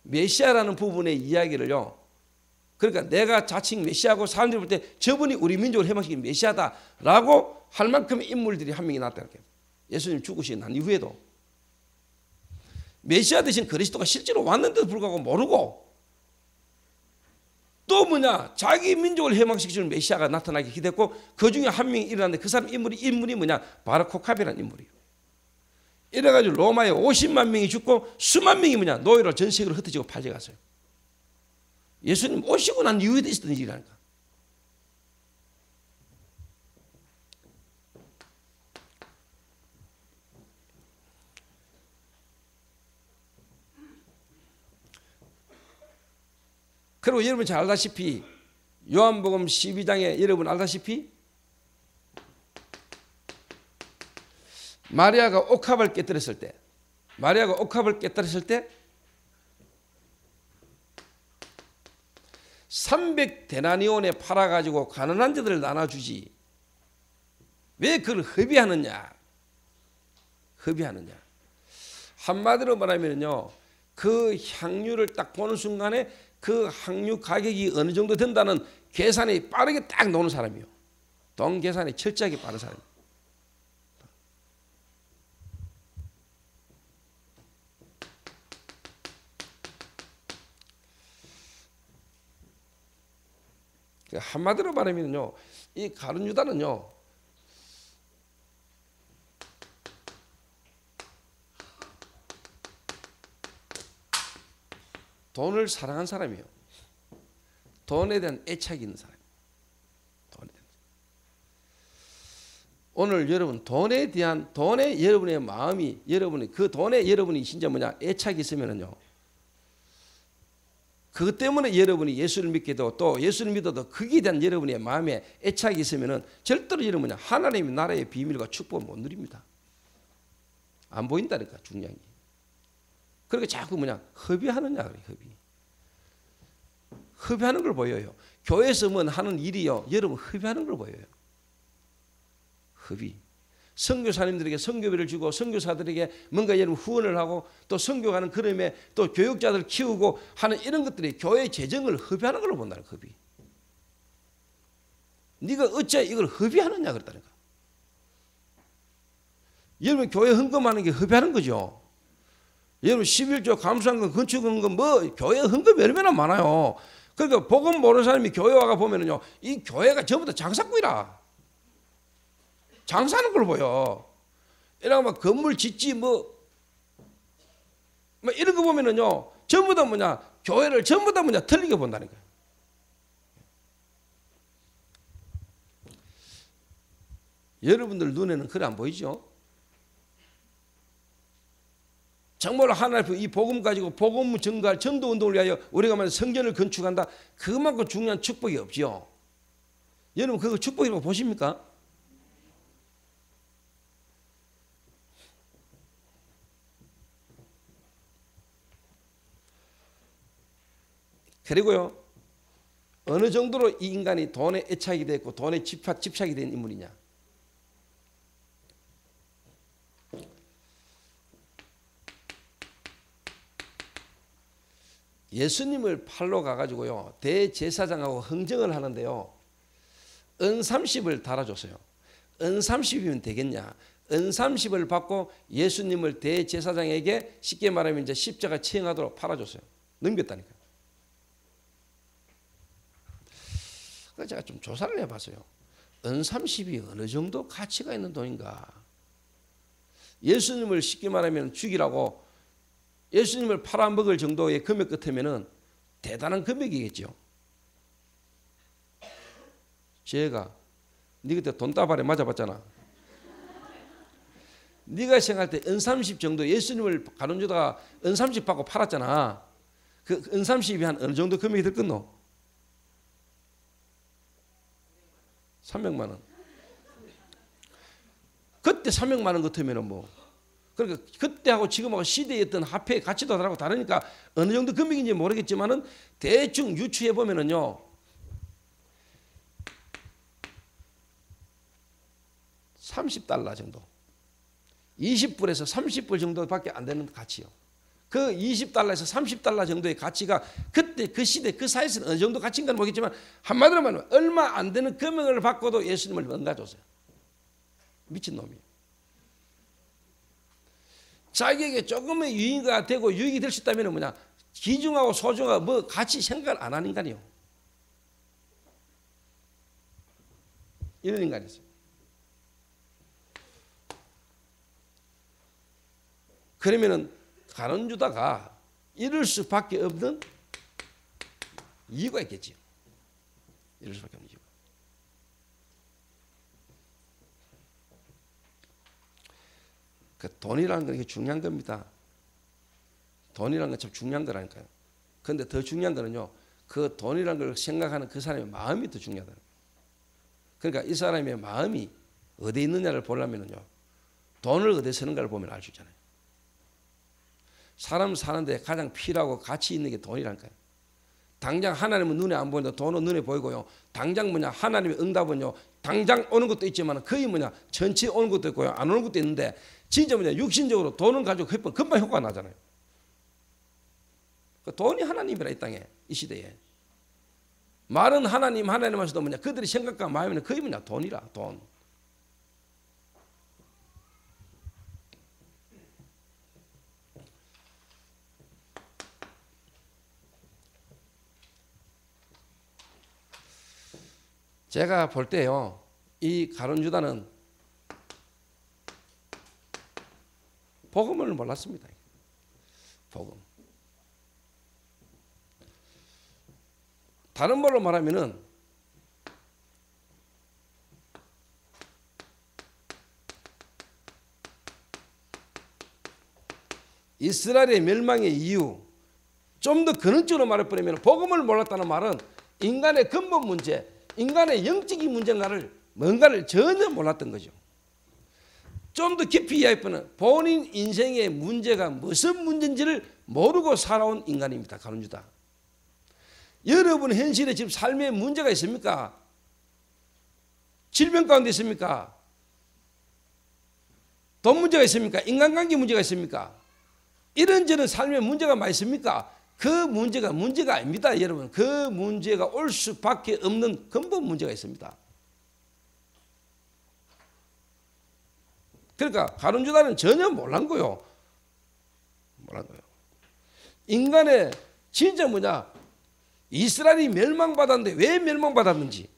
메시아라는 부분의 이야기를요. 그러니까 내가 자칭 메시아고 사람들이 볼 때 저분이 우리 민족을 해방시킨 메시아다라고 할 만큼의 인물들이 한 명이 나왔다는 거예요. 예수님 죽으시고 난 이후에도. 메시아 대신 그리스도가 실제로 왔는데도 불구하고 모르고 또 뭐냐? 자기 민족을 해방시키는 메시아가 나타나기 기대했고 그 중에 한 명이 일어났는데 그 사람 인물이 뭐냐? 바로 코캅이라는 인물이에요. 이래가지고 로마에 50만 명이 죽고 수만 명이 뭐냐? 노예로 전 세계로 흩어지고 팔려갔어요. 예수님 오시고 난 이후에도 있었던 일이라니까. 그리고 여러분 잘 알다시피 요한복음 12장에 여러분 알다시피 마리아가 옥합을 깨뜨렸을 때 300데나리온에 팔아가지고 가난한 자들을 나눠주지 왜 그걸 허비하느냐 한마디로 말하면요 그 향유를 딱 보는 순간에 그 향유 가격이 어느 정도 된다는 계산이 빠르게 딱 나오는 사람이요. 돈 계산이 철저하게 빠른 사람이요. 한마디로 말하면요, 이 가룟 유다는요, 돈을 사랑한 사람이에요. 돈에 대한 애착이 있는 사람이에요. 오늘 여러분 돈에 여러분의 마음이 그 돈에 여러분이 진짜 애착이 있으면은요, 그것 때문에 여러분이 예수를 믿게 되고 또 예수를 믿어도 거기에 대한 여러분의 마음에 애착이 있으면은 절대로 여러분 하나님의 나라의 비밀과 축복을 못 누립니다. 안 보인다니까 중요한 게. 그러니까 자꾸 허비하느냐 그래. 허비하는 걸 보여요. 교회에서 하는 일이요, 여러분 허비하는 걸 보여요. 허비. 선교사님들에게 선교비를 주고 선교사들에게 뭔가 여러분 후원을 하고 또 선교하는 그림에 또 교육자들 키우고 하는 이런 것들이 교회 재정을 허비하는 걸로 본다는 허비. 네가 어째 이걸 허비하느냐 그랬다니까. 여러분 교회 헌금하는 게 허비하는 거죠. 여러분 11조 감수한금 건축헌금 교회 헌금이 얼마나 많아요. 그러니까 복음 모르는 사람이 교회 와가 보면은요, 이 교회가 전부 다 장사꾼이라. 장사하는 걸 보여. 이런 건물 짓지 이런 거 보면은요, 전부 다 교회를 전부 다 틀리게 본다는 거예요. 여러분들 눈에는 그래 안 보이죠? 정말 하나님 이 복음 가지고 복음 증거할 전도 운동을 위하여 우리가 성전을 건축한다. 그만큼 중요한 축복이 없죠. 여러분 그거 축복이라고 보십니까? 그리고요, 어느 정도로 이 인간이 돈에 애착이 됐고 돈에 집착이 된 인물이냐. 예수님을 팔러 가가지고요, 대제사장하고 흥정을 하는데요, 은 30을 달아줬어요. 은 30이면 되겠냐. 은 30을 받고 예수님을 대제사장에게 쉽게 말하면 이제 십자가 처형하도록 팔아줬어요. 넘겼다니까요. 그래서 제가 좀 조사를 해봤어요. 은 30이 어느 정도 가치가 있는 돈인가. 예수님을 쉽게 말하면 죽이라고 예수님을 팔아먹을 정도의 금액 같으면 대단한 금액이겠죠. 제가 네 그때 돈다발에 맞아봤잖아. 네가 생각할 때 은 30 정도 예수님을 가룟 유다가 은 30 받고 팔았잖아. 그 은 30이 한 어느 정도 금액이 들겠노? 300만 원. 그때 300만 원 같으면 그러니까 그때하고 지금하고 시대에 어떤 화폐의 가치도 다르니까 어느 정도 금액인지 모르겠지만은 대충 유추해 보면은요, 30달러 정도, 20불에서 30불 정도밖에 안 되는 가치요. 그 20달러에서 30달러 정도의 가치가 그때 그 시대 그 사이에서는 어느 정도 가치인가는 모르겠지만 한마디로 말하면 얼마 안 되는 금액을 받고도 예수님을 엉가줬어요. 미친놈이에요. 자기에게 조금의 유익이 되고 유익이 될 수 있다면 기중하고 소중하고 같이 생각을 안 하는 인간이요. 이런 인간이 있어요. 그러면은 가룟 유다가 이럴 수밖에 없는 이유가 있겠지요. 이럴 수밖에 없는 이유. 돈이라는 건 중요한 겁니다. 돈이라는 건 참 중요한 거라니까요. 그런데 더 중요한 거는요, 그 돈이라는 걸 생각하는 그 사람의 마음이 더 중요하다. 그러니까 이 사람의 마음이 어디에 있느냐를 보려면요, 돈을 어디에 쓰는가를 보면 알 수 있잖아요. 사람 사는데 가장 필요하고 가치 있는 게 돈이라니까요. 당장 하나님은 눈에 안 보이는데 돈은 눈에 보이고요. 당장 하나님의 응답은요, 당장 오는 것도 있지만 거의 전체 오는 것도 있고요, 안 오는 것도 있는데 진짜 육신적으로 돈을 가지고 금방 효과가 나잖아요. 그 돈이 하나님이라 이 땅에 이 시대에. 말은 하나님 하면서도 뭐냐 그들의 생각과 마음에는 거의 뭐냐 돈이라 돈. 제가 볼 때요 이 가룟 유다는 복음을 몰랐습니다. 복음. 다른 말로 말하면은 이스라엘의 멸망의 이유, 좀 더 근원적으로 말해버리면 복음을 몰랐다는 말은 인간의 근본 문제, 인간의 영적인 문제인가를 뭔가를 전혀 몰랐던 거죠. 좀 더 깊이 이야기하면 본인 인생의 문제가 무슨 문제인지를 모르고 살아온 인간입니다. 가룟 유다. 여러분 현실에 지금 삶에 문제가 있습니까? 질병 가운데 있습니까? 돈 문제가 있습니까? 인간관계 문제가 있습니까? 이런저런 삶에 문제가 많이 있습니까? 그 문제가 문제가 아닙니다. 여러분 그 문제가 올 수밖에 없는 근본 문제가 있습니다. 그러니까 가룟 유다는 전혀 몰란 거요. 몰란 거요. 인간의 진짜 뭐냐? 이스라엘이 멸망받았는데 왜 멸망받았는지,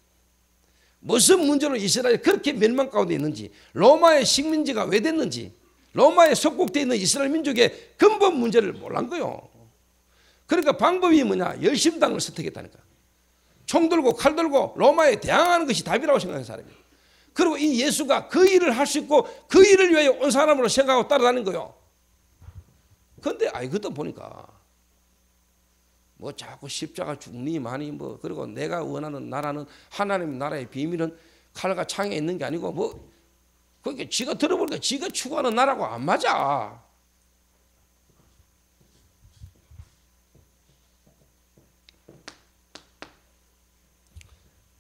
무슨 문제로 이스라엘이 그렇게 멸망 가운데 있는지, 로마의 식민지가 왜 됐는지, 로마에 속국되어 있는 이스라엘 민족의 근본 문제를 몰란 거요. 그러니까 방법이 뭐냐? 열심당을 선택했다니까. 총 들고 칼 들고 로마에 대항하는 것이 답이라고 생각하는 사람이에요. 그리고 이 예수가 그 일을 할 수 있고 그 일을 위하여 온 사람으로 생각하고 따라다니는 거요. 그런데 그것도 보니까 뭐 자꾸 십자가 죽니 많이 뭐 그리고 내가 원하는 나라는 하나님 나라의 비밀은 칼과 창에 있는 게 아니고 뭐 그게 지가 들어보니까 지가 추구하는 나라고 안 맞아.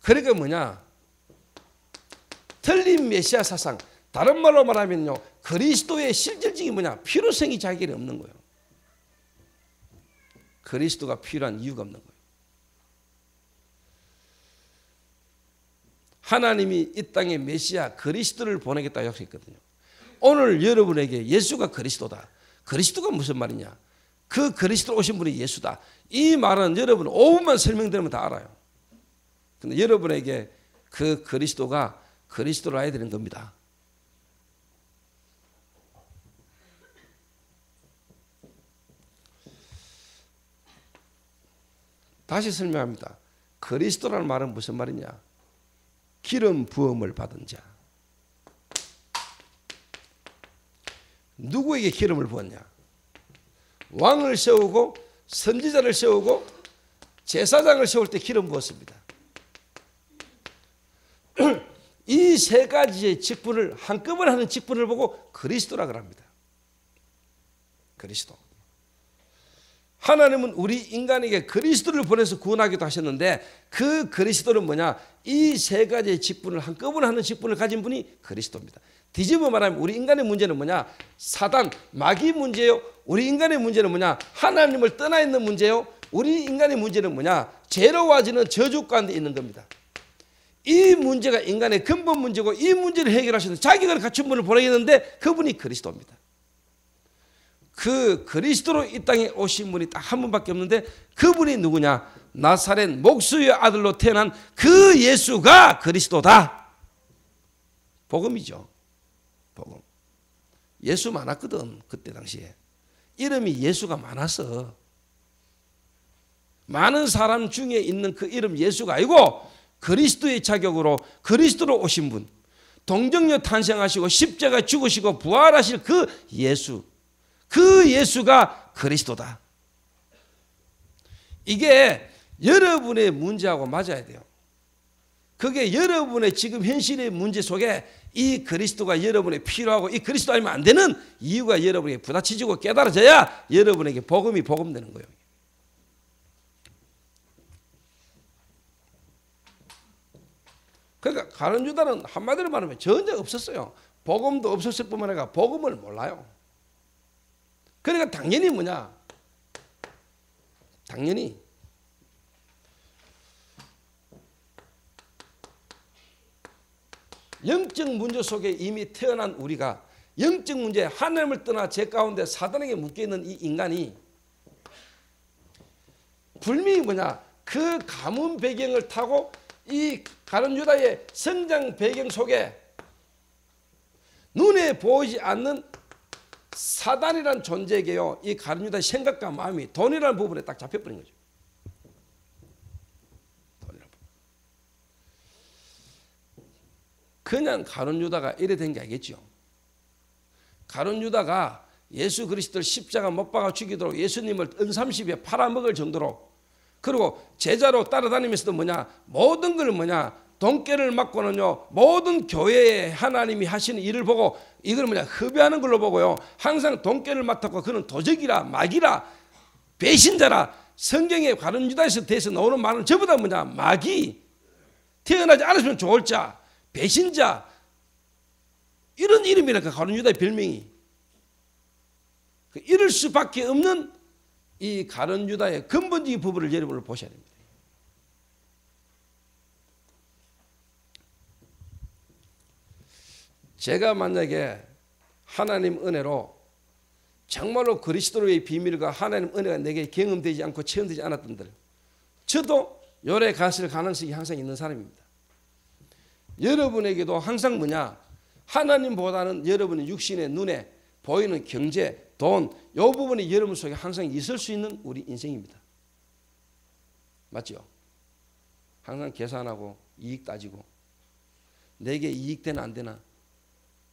그러니까 뭐냐? 틀린 메시아 사상, 다른 말로 말하면요 그리스도의 실질적인 뭐냐? 필요성이 자기에게 없는 거예요. 그리스도가 필요한 이유가 없는 거예요. 하나님이 이 땅에 메시아 그리스도를 보내겠다고 약속했거든요. 오늘 여러분에게 예수가 그리스도다. 그리스도가 무슨 말이냐? 그 그리스도 오신 분이 예수다. 이 말은 여러분 5분만 설명드리면 다 알아요. 근데 여러분에게 그 그리스도가 그리스도를 알아야 되는 겁니다. 다시 설명합니다. 그리스도라는 말은 무슨 말이냐? 기름 부음을 받은 자. 누구에게 기름을 부었냐? 왕을 세우고 선지자를 세우고 제사장을 세울 때 기름 부었습니다. 이 세 가지의 직분을 한꺼번에 하는 직분을 보고 그리스도라고 합니다. 그리스도. 하나님은 우리 인간에게 그리스도를 보내서 구원하기도 하셨는데 그 그리스도는 뭐냐? 이 세 가지의 직분을 한꺼번에 하는 직분을 가진 분이 그리스도입니다. 뒤집어 말하면 우리 인간의 문제는 뭐냐? 사단, 마귀 문제요. 우리 인간의 문제는 뭐냐? 하나님을 떠나 있는 문제요. 우리 인간의 문제는 뭐냐? 죄로워지는 저주 가운데 있는 겁니다. 이 문제가 인간의 근본 문제고 이 문제를 해결하시는 자격을 갖춘 분을 보내겠는데 그분이 그리스도입니다. 그 그리스도로 이 땅에 오신 분이 딱 한 분밖에 없는데 그분이 누구냐? 나사렛 목수의 아들로 태어난 그 예수가 그리스도다. 복음이죠. 복음. 예수 많았거든. 그때 당시에. 이름이 예수가 많아서 많은 사람 중에 있는 그 이름 예수가 아니고 그리스도의 자격으로 그리스도로 오신 분, 동정녀 탄생하시고 십자가 죽으시고 부활하실 그 예수, 그 예수가 그리스도다. 이게 여러분의 문제하고 맞아야 돼요. 그게 여러분의 지금 현실의 문제 속에 이 그리스도가 여러분에 필요하고 이 그리스도 아니면 안 되는 이유가 여러분에게 부딪혀지고 깨달아져야 여러분에게 복음이 복음되는 거예요. 그러니까 가룟 유다는 한마디로 말하면 전혀 없었어요. 복음도 없었을 뿐만 아니라 복음을 몰라요. 그러니까 당연히 뭐냐? 당연히 영적 문제 속에 이미 태어난 우리가 영적 문제, 하나님을 떠나 죄 가운데 사단에게 묶여있는 이 인간이 분명히 뭐냐, 그 가문 배경을 타고 이 가룟 유다의 성장 배경 속에 눈에 보이지 않는 사단이란 존재에게요, 이 가룟 유다의 생각과 마음이 돈이라는 부분에 딱 잡혀버린 거죠. 그냥 가룟 유다가 이래 된 게 아니겠죠. 가룟 유다가 예수 그리스도를 십자가 못 박아 죽이도록 예수님을 은삼십에 팔아먹을 정도로, 그리고 제자로 따라다니면서도 뭐냐, 모든 걸 뭐냐, 돈깨를 맞고는요, 모든 교회에 하나님이 하시는 일을 보고 이걸 뭐냐, 흡의하는 걸로 보고요, 항상 돈깨를 맡았고 그는 도적이라, 마귀라, 배신자라. 성경에 가룟 유다에서 대해서 나오는 말은 전부 다 뭐냐, 마귀, 태어나지 않았으면 좋을 자, 배신자, 이런 이름이랄까, 가룟 유다의 별명이. 이럴 수밖에 없는 이 가룟 유다의 근본적인 부분을 여러분을 보셔야 됩니다. 제가 만약에 하나님 은혜로 정말로 그리스도의 비밀과 하나님 은혜가 내게 경험되지 않고 체험되지 않았던들, 저도 요래 갔을 가능성이 항상 있는 사람입니다. 여러분에게도 항상 뭐냐, 하나님보다는 여러분의 육신의 눈에 보이는 경제, 돈, 이 부분이 여러분 속에 항상 있을 수 있는 우리 인생입니다. 맞죠? 항상 계산하고 이익 따지고 내게 이익되나 안 되나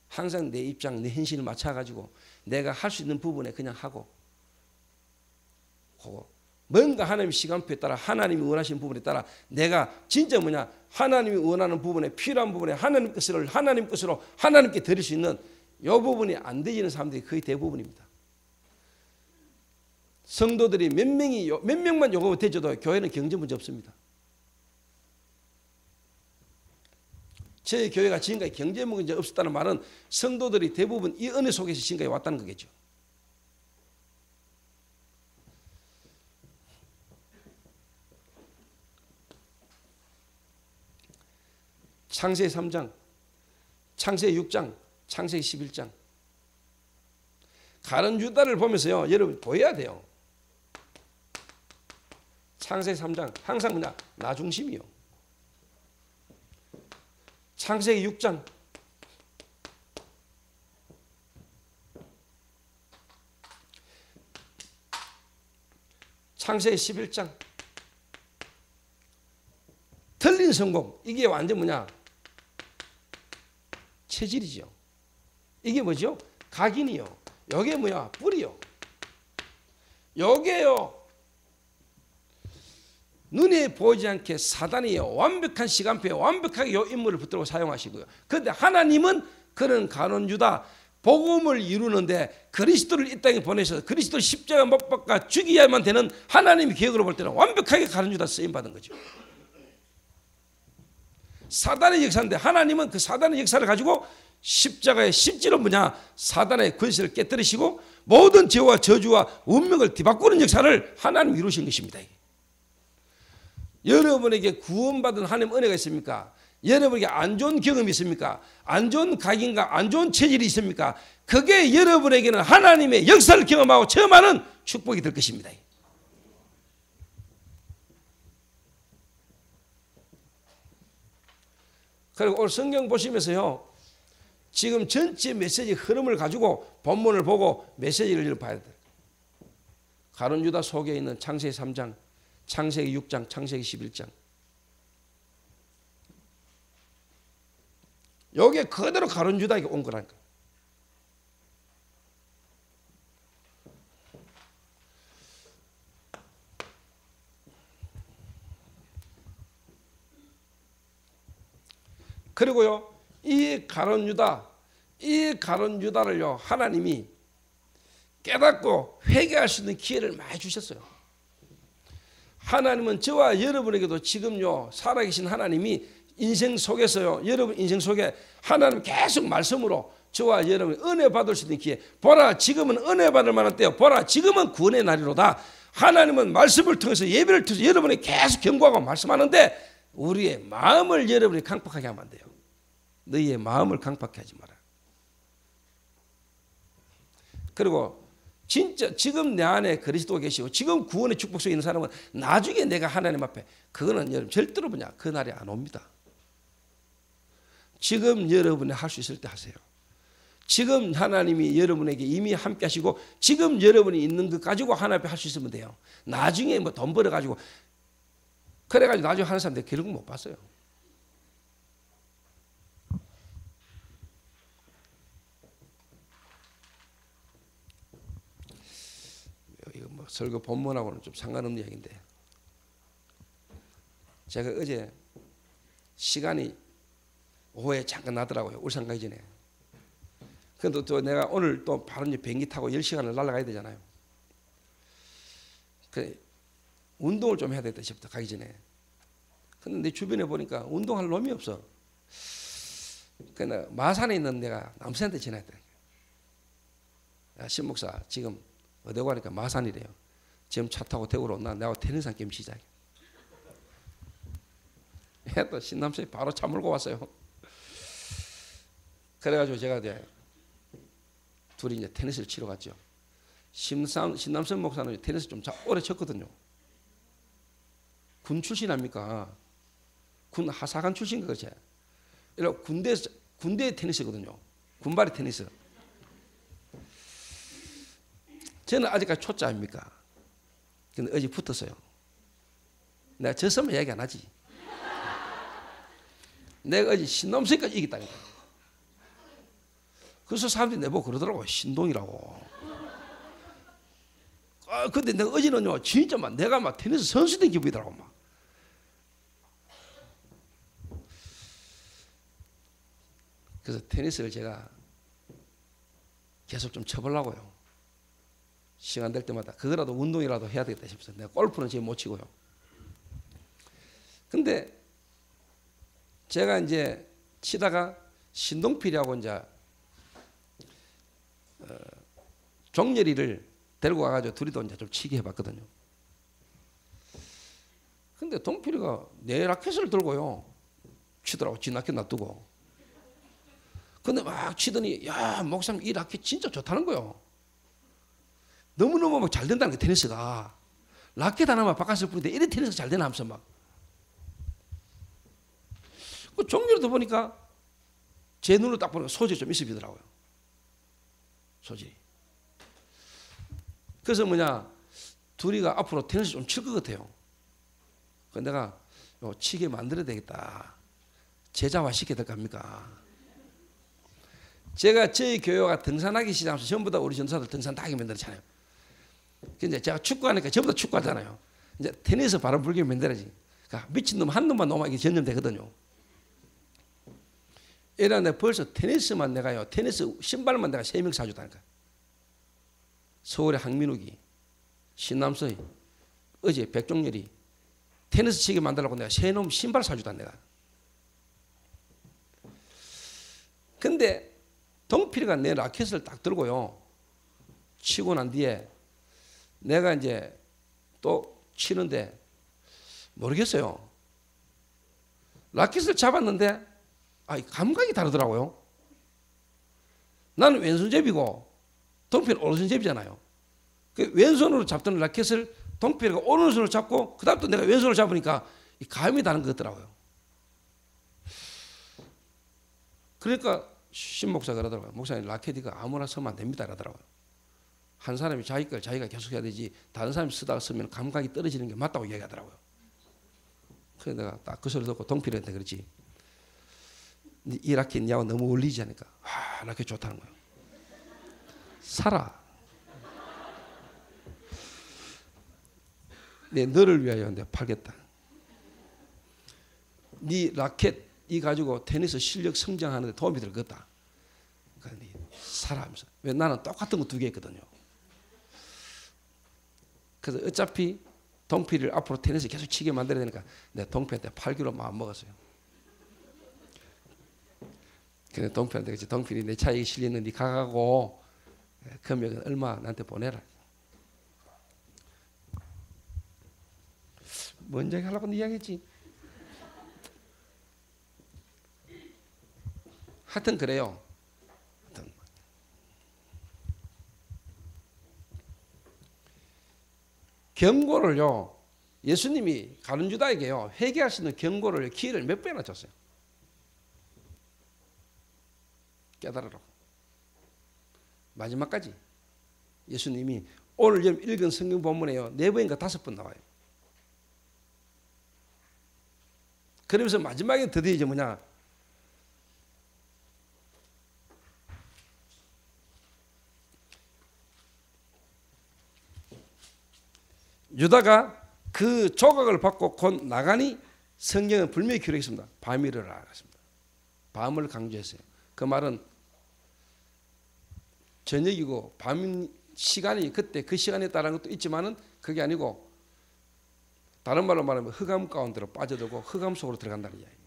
항상 내 입장, 내 현실을 맞춰가지고 내가 할 수 있는 부분에 그냥 하고, 뭔가 하나님의 시간표에 따라 하나님이 원하시는 부분에 따라 내가 진짜 뭐냐, 하나님이 원하는 부분에 필요한 부분에 하나님 것을 하나님 것으로 하나님께 드릴 수 있는 이 부분이 안 되지는 사람들이 거의 대부분입니다. 성도들이 몇 명만 요구하면 되져도 교회는 경제 문제 없습니다. 저희 교회가 지금까지 경제 문제 없었다는 말은 성도들이 대부분 이 은혜 속에서 지금까지 왔다는 거겠죠. 창세기 3장, 창세기 6장, 창세기 11장. 가룟 유다를 보면서요, 여러분 보여야 돼요. 창세기 3장 항상 뭐냐, 나 중심이요. 창세기 6장, 창세기 11장, 틀린 성공, 이게 완전 뭐냐, 체질이죠. 이게 뭐죠? 각인이요. 요게 뭐야? 뿌리요. 요게요, 눈에 보이지 않게 사단이 완벽한 시간표에 완벽하게 이 인물을 붙들고 사용하시고요. 그런데 하나님은 그런 가룟 유다 복음을 이루는데 그리스도를 이 땅에 보내셔서 그리스도를 십자가 못 박아 죽여야만 되는 하나님의 계획으로 볼 때는 완벽하게 가룟 유다 쓰임받은 거죠. 사단의 역사인데 하나님은 그 사단의 역사를 가지고 십자가의 실제로 뭐냐, 사단의 권세를 깨뜨리시고 모든 죄와 저주와 운명을 뒤바꾸는 역사를 하나님 이루신 것입니다. 여러분에게 구원받은 하나님 은혜가 있습니까? 여러분에게 안 좋은 경험이 있습니까? 안 좋은 각인과 안 좋은 체질이 있습니까? 그게 여러분에게는 하나님의 역사를 경험하고 체험하는 축복이 될 것입니다. 그리고 오늘 성경 보시면서요, 지금 전체 메시지 흐름을 가지고 본문을 보고 메시지를 봐야 돼요. 가룟 유다 속에 있는 창세기 3장, 창세기 6장, 창세기 11장. 여기에 그대로 가룟 유다에게 온 거라니까. 그리고요, 이 가룟 유다를요, 하나님이 깨닫고 회개할 수 있는 기회를 많이 주셨어요. 하나님은 저와 여러분에게도 지금요, 살아계신 하나님이 인생 속에서요, 여러분 인생 속에 하나님 계속 말씀으로 저와 여러분이 은혜 받을 수 있는 기회. 보라, 지금은 은혜 받을 만한 때요. 보라, 지금은 구원의 날이로다. 하나님은 말씀을 통해서 예배를 통해서 여러분이 계속 경고하고 말씀하는데 우리의 마음을 여러분이 강팍하게 하면 안 돼요. 너희의 마음을 강팍하게 하지 마라. 그리고 진짜 지금 내 안에 그리스도가 계시고 지금 구원의 축복 속에 있는 사람은 나중에 내가 하나님 앞에 그거는 여러분 절대로 그 날이 안 옵니다. 지금 여러분이 할 수 있을 때 하세요. 지금 하나님이 여러분에게 이미 함께 하시고 지금 여러분이 있는 것 가지고 하나님 앞에 할 수 있으면 돼요. 나중에 뭐 돈 벌어가지고 그래가지고 나중에 하는 사람들 결국 못 봤어요. 이거 뭐 설교 본문하고는 좀 상관없는 이야기인데 제가 어제 시간이 오후에 잠깐 나더라고요. 울산 가기 전에. 근데 또 내가 오늘 또 바로 이제 비행기 타고 10시간을 날아가야 되잖아요. 그래 운동을 좀 해야 되겠다 싶다 가기 전에. 근데 내 주변에 보니까 운동할 놈이 없어. 그러니까 마산에 있는 내가 남산한테 전화했더니 야, 신 목사 지금 어디 가니까 마산이래요. 지금 차 타고 대구로 온나 내가 테니스 한 게임 시작해. 또 신남선이 바로 차 몰고 왔어요. 그래가지고 제가 이제 둘이 이제 테니스를 치러 갔죠. 신남선 목사는 테니스 좀 오래 쳤거든요. 군 출신 아닙니까? 군 하사관 출신가 그렇지. 군대 테니스거든요. 군발이 테니스. 저는 아직까지 초짜 아닙니까? 근데 어제 붙었어요. 내가 졌으면 얘기 안 하지. 내가 어제 신놈새까지 이겼다니까. 그래서 사람들이 내보고 그러더라고. 신동이라고. 아, 근데 내가 어제는요, 진짜 막 내가 막 테니스 선수 된 기분이더라고. 막. 그래서 테니스를 제가 계속 좀 쳐보려고요. 시간 될 때마다 그거라도 운동이라도 해야 되겠다 싶어서 내가 골프는 지금 못 치고요. 근데 제가 이제 치다가 신동필이하고 이제 종렬이를 데리고 와가지고 둘이도 이제 좀 치게 해봤거든요. 근데 동필이가 내 라켓을 들고요 치더라고. 지 라켓 놔두고. 근데 막 치더니 야 목사님 이 라켓 진짜 좋다는 거요. 너무너무 막 잘 된다는 게 테니스가. 라켓 하나만 바꿨을 뿐인데 이래 테니스 잘 되나 하면서 막. 그 종렬이도 보니까 제 눈으로 딱 보니까 소질이 좀 있어 보이더라고요. 소질이. 그래서 뭐냐 둘이가 앞으로 테니스 좀 칠 것 같아요. 그래서 내가 치게 만들어야 되겠다. 제자화 시켜야 될 겁니까? 제가 저희 교회가 등산하기 시작하면서 전부 다 우리 전사들 등산 다 하게 만들었잖아요. 근데 제가 축구하니까 전부 다 축구하잖아요. 이제 테니스 바람 불게 만들어야지. 그러니까 미친놈 한 놈만 놓으면 이게 전염되거든요. 이러는데 벌써 테니스만 내가요. 테니스 신발만 내가 3명 사주다니까. 서울의 황민욱이, 신남서희, 어제 백종렬이 테니스 치게 만들라고 내가 3놈 신발 사주다 내가. 근데 동필이가 내 라켓을 딱 들고요. 치고 난 뒤에 내가 이제 또 치는데 모르겠어요. 라켓을 잡았는데 감각이 다르더라고요. 나는 왼손잡이고 동필은 오른손잡이잖아요. 그 왼손으로 잡던 라켓을 동필이가 오른손으로 잡고 그 다음 또 내가 왼손으로 잡으니까 이 감이 다른 것 같더라고요. 그러니까 신 목사가 그러더라고요. 목사님 라켓이가 아무나 쓰면 안 됩니다 그러더라고요. 한 사람이 자기 걸 자기가 계속 해야 되지 다른 사람이 쓰다가 쓰면 감각이 떨어지는 게 맞다고 얘기하더라고요. 그래서 내가 딱 그 소리 듣고 동필이한테 그랬지. 이 라켓 니하고 너무 어울리지 않을까? 라켓 좋다는 거예요. 사라. 내 너를 위하여 내가 팔겠다. 네 라켓 이 가지고 테니스 실력 성장하는 데 도움이 될 거다. 그러니까 사라 하면서. 왜 나는 똑같은 거 2개 있거든요. 그래서 어차피 동필이를 앞으로 테니스 계속 치게 만들어야 되니까 내가 동필한테 팔기로 마음 먹었어요. 그래 동필한테 그치 동필이 내 차에 실리는 네 가가고 금액은 얼마 나한테 보내라. 뭔 얘기 하려고 이야기했지? 하여튼 그래요. 경고를요, 예수님이 가룟 유다에게요, 회개할 수 있는 경고를, 기회를 몇 번이나 줬어요. 깨달으라고. 마지막까지 예수님이 오늘 읽은 성경 본문에요, 4번인가 5번 나와요. 그러면서 마지막에 드디어 이제 뭐냐, 유다가 그 조각을 받고 곧 나가니 성경은 분명히 기록했습니다. 밤이 일어나갔습니다. 밤을 강조했어요. 그 말은 저녁이고 밤 시간이 그때 그 시간에 따른 것도 있지만은 그게 아니고 다른 말로 말하면 흑암 가운데로 빠져들고 흑암 속으로 들어간다는 이야기예요.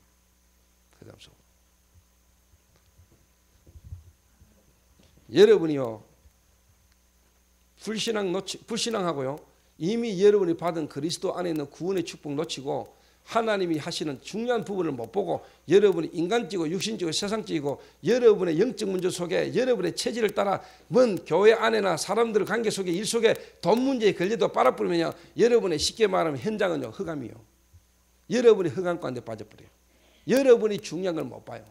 흑암 속으로. 여러분이요, 불신앙하고요, 이미 여러분이 받은 그리스도 안에 있는 구원의 축복 놓치고 하나님이 하시는 중요한 부분을 못 보고 여러분이 인간적이고 육신적이고 세상적이고 여러분의 영적 문제 속에 여러분의 체질을 따라 먼 교회 안에나 사람들 관계 속에 일 속에 돈 문제에 걸려도 빨아뿌리면요, 여러분의 쉽게 말하면 현장은요, 흑암이요. 여러분이 흑암 가운데 빠져버려요. 여러분이 중요한 걸 못 봐요.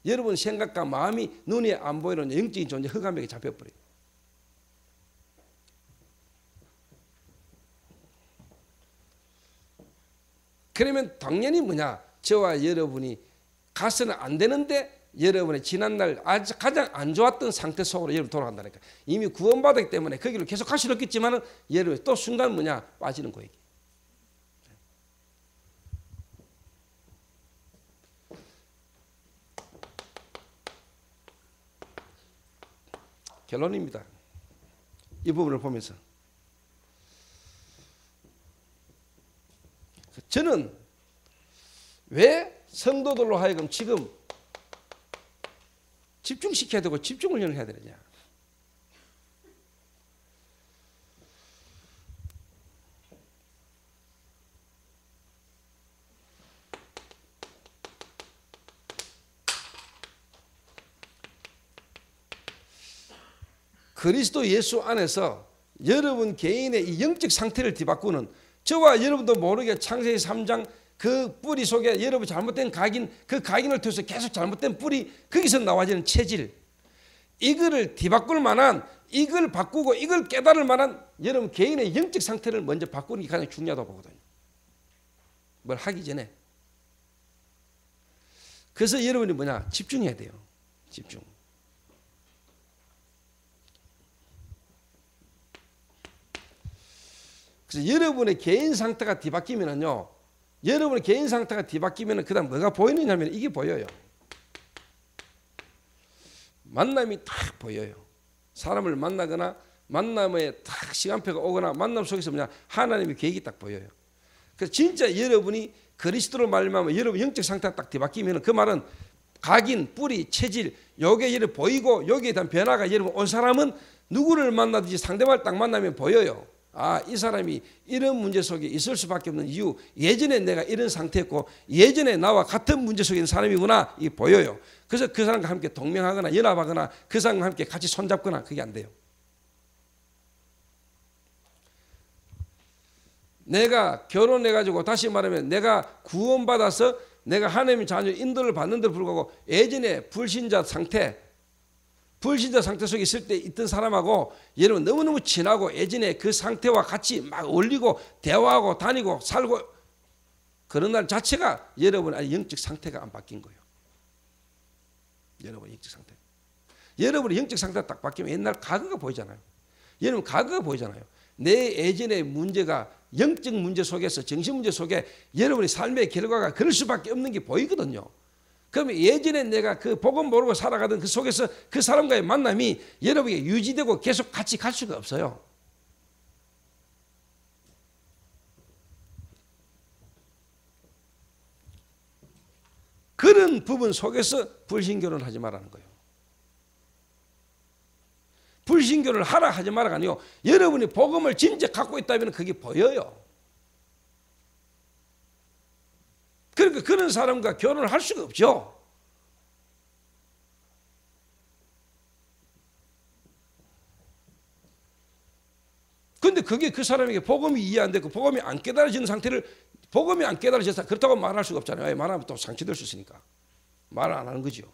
여러분 생각과 마음이 눈에 안 보이는 영적인 존재 흑암에게 잡혀버려요. 그러면 당연히 뭐냐, 저와 여러분이 가서는 안 되는데 여러분의 지난날 아주 가장 안 좋았던 상태 속으로 여러분 돌아간다니까. 이미 구원받았기 때문에 거기를 계속 갈 수는 없겠지만 여러분 또 순간 뭐냐, 빠지는 거예요. 결론입니다. 이 부분을 보면서 저는 왜 성도들로 하여금 지금 집중시켜야 되고 집중훈련을 해야 되느냐. 그리스도 예수 안에서 여러분 개인의 이 영적 상태를 뒤바꾸는, 저와 여러분도 모르게 창세기 3장 그 뿌리 속에 여러분 잘못된 각인, 그 각인을 통해서 계속 잘못된 뿌리, 거기서 나와지는 체질, 이거를 뒤바꿀 만한, 이걸 바꾸고 이걸 깨달을 만한 여러분 개인의 영적 상태를 먼저 바꾸는 게 가장 중요하다고 보거든요. 뭘 하기 전에. 그래서 여러분이 뭐냐, 집중해야 돼요. 집중. 그래서 여러분의 개인 상태가 뒤바뀌면은요, 여러분의 개인 상태가 뒤바뀌면은 그다음 뭐가 보이느냐면 이게 보여요. 만남이 딱 보여요. 사람을 만나거나 만남에 딱 시간표가 오거나 만남 속에서 뭐냐, 하나님의 계획이 딱 보여요. 그래서 진짜 여러분이 그리스도로 말미암아 여러분 영적 상태가 딱 뒤바뀌면은 그 말은 각인, 뿌리, 체질, 요게 여러분 보이고 여기에 대한 변화가 여러분 온 사람은 누구를 만나든지 상대방을 딱 만나면 보여요. 아, 이 사람이 이런 문제 속에 있을 수밖에 없는 이유, 예전에 내가 이런 상태였고 예전에 나와 같은 문제 속에 있는 사람이구나, 이게 보여요. 그래서 그 사람과 함께 동명하거나 연합하거나 그 사람과 함께 같이 손잡거나 그게 안 돼요. 내가 결혼해가지고 다시 말하면 내가 구원받아서 내가 하나님의 자녀 인도를 받는 데 불구하고 예전에 불신자 상태 속에 있을 때 있던 사람하고 여러분 너무너무 친하고 예전에 그 상태와 같이 막 어울리고 대화하고 다니고 살고 그런 날 자체가 여러분의 영적 상태가 안 바뀐 거예요. 여러분의 영적 상태. 여러분의 영적 상태가 딱 바뀌면 옛날 과거가 보이잖아요. 여러분 과거가 보이잖아요. 내 예전의 문제가 영적 문제 속에서 정신 문제 속에 여러분의 삶의 결과가 그럴 수밖에 없는 게 보이거든요. 그러면 예전에 내가 그 복음 모르고 살아가던 그 속에서 그 사람과의 만남이 여러분에게 유지되고 계속 같이 갈 수가 없어요. 그런 부분 속에서 불신교를 하지 말라는 거예요. 불신교를 하라 하지 말아가 아니요, 여러분이 복음을 진짜 갖고 있다면 그게 보여요. 그런 사람과 결혼을 할 수가 없죠. 근데 그게 그 사람에게 복음이 이해 안 되고 복음이 안 깨달아지는 상태를 복음이 안 깨달아져서 그렇다고 말할 수가 없잖아요. 말하면 또 상처될 수 있으니까 말을 안 하는 거죠.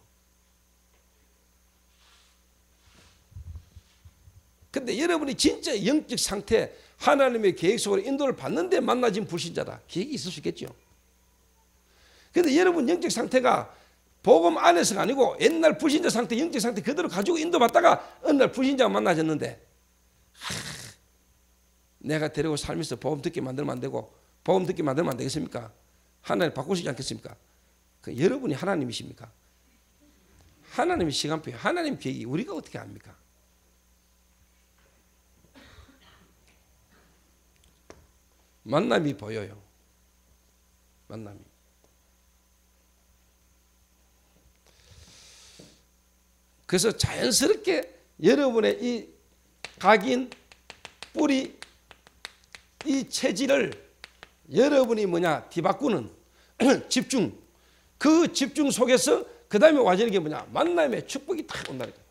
근데 여러분이 진짜 영적 상태 하나님의 계획 속으로 인도를 받는데 만나진 불신자다. 계획이 있을 수 있겠죠. 근데 여러분 영적 상태가 복음 안에서가 아니고 옛날 불신자 상태 영적 상태 그대로 가지고 인도받다가 어느 날 불신자가 만나졌는데 내가 데리고 살면서 복음 듣게 만들면 안 되고 복음 듣게 만들면 안 되겠습니까? 하나님 바꾸시지 않겠습니까? 그 여러분이 하나님이십니까? 하나님의 시간표, 하나님 계획이 우리가 어떻게 압니까? 만남이 보여요. 만남이. 그래서 자연스럽게 여러분의 이 각인, 뿌리, 이 체질을 여러분이 뒤바꾸는 집중, 그 집중 속에서 그 다음에 와지는 게 만남의 축복이 딱 온다니까요.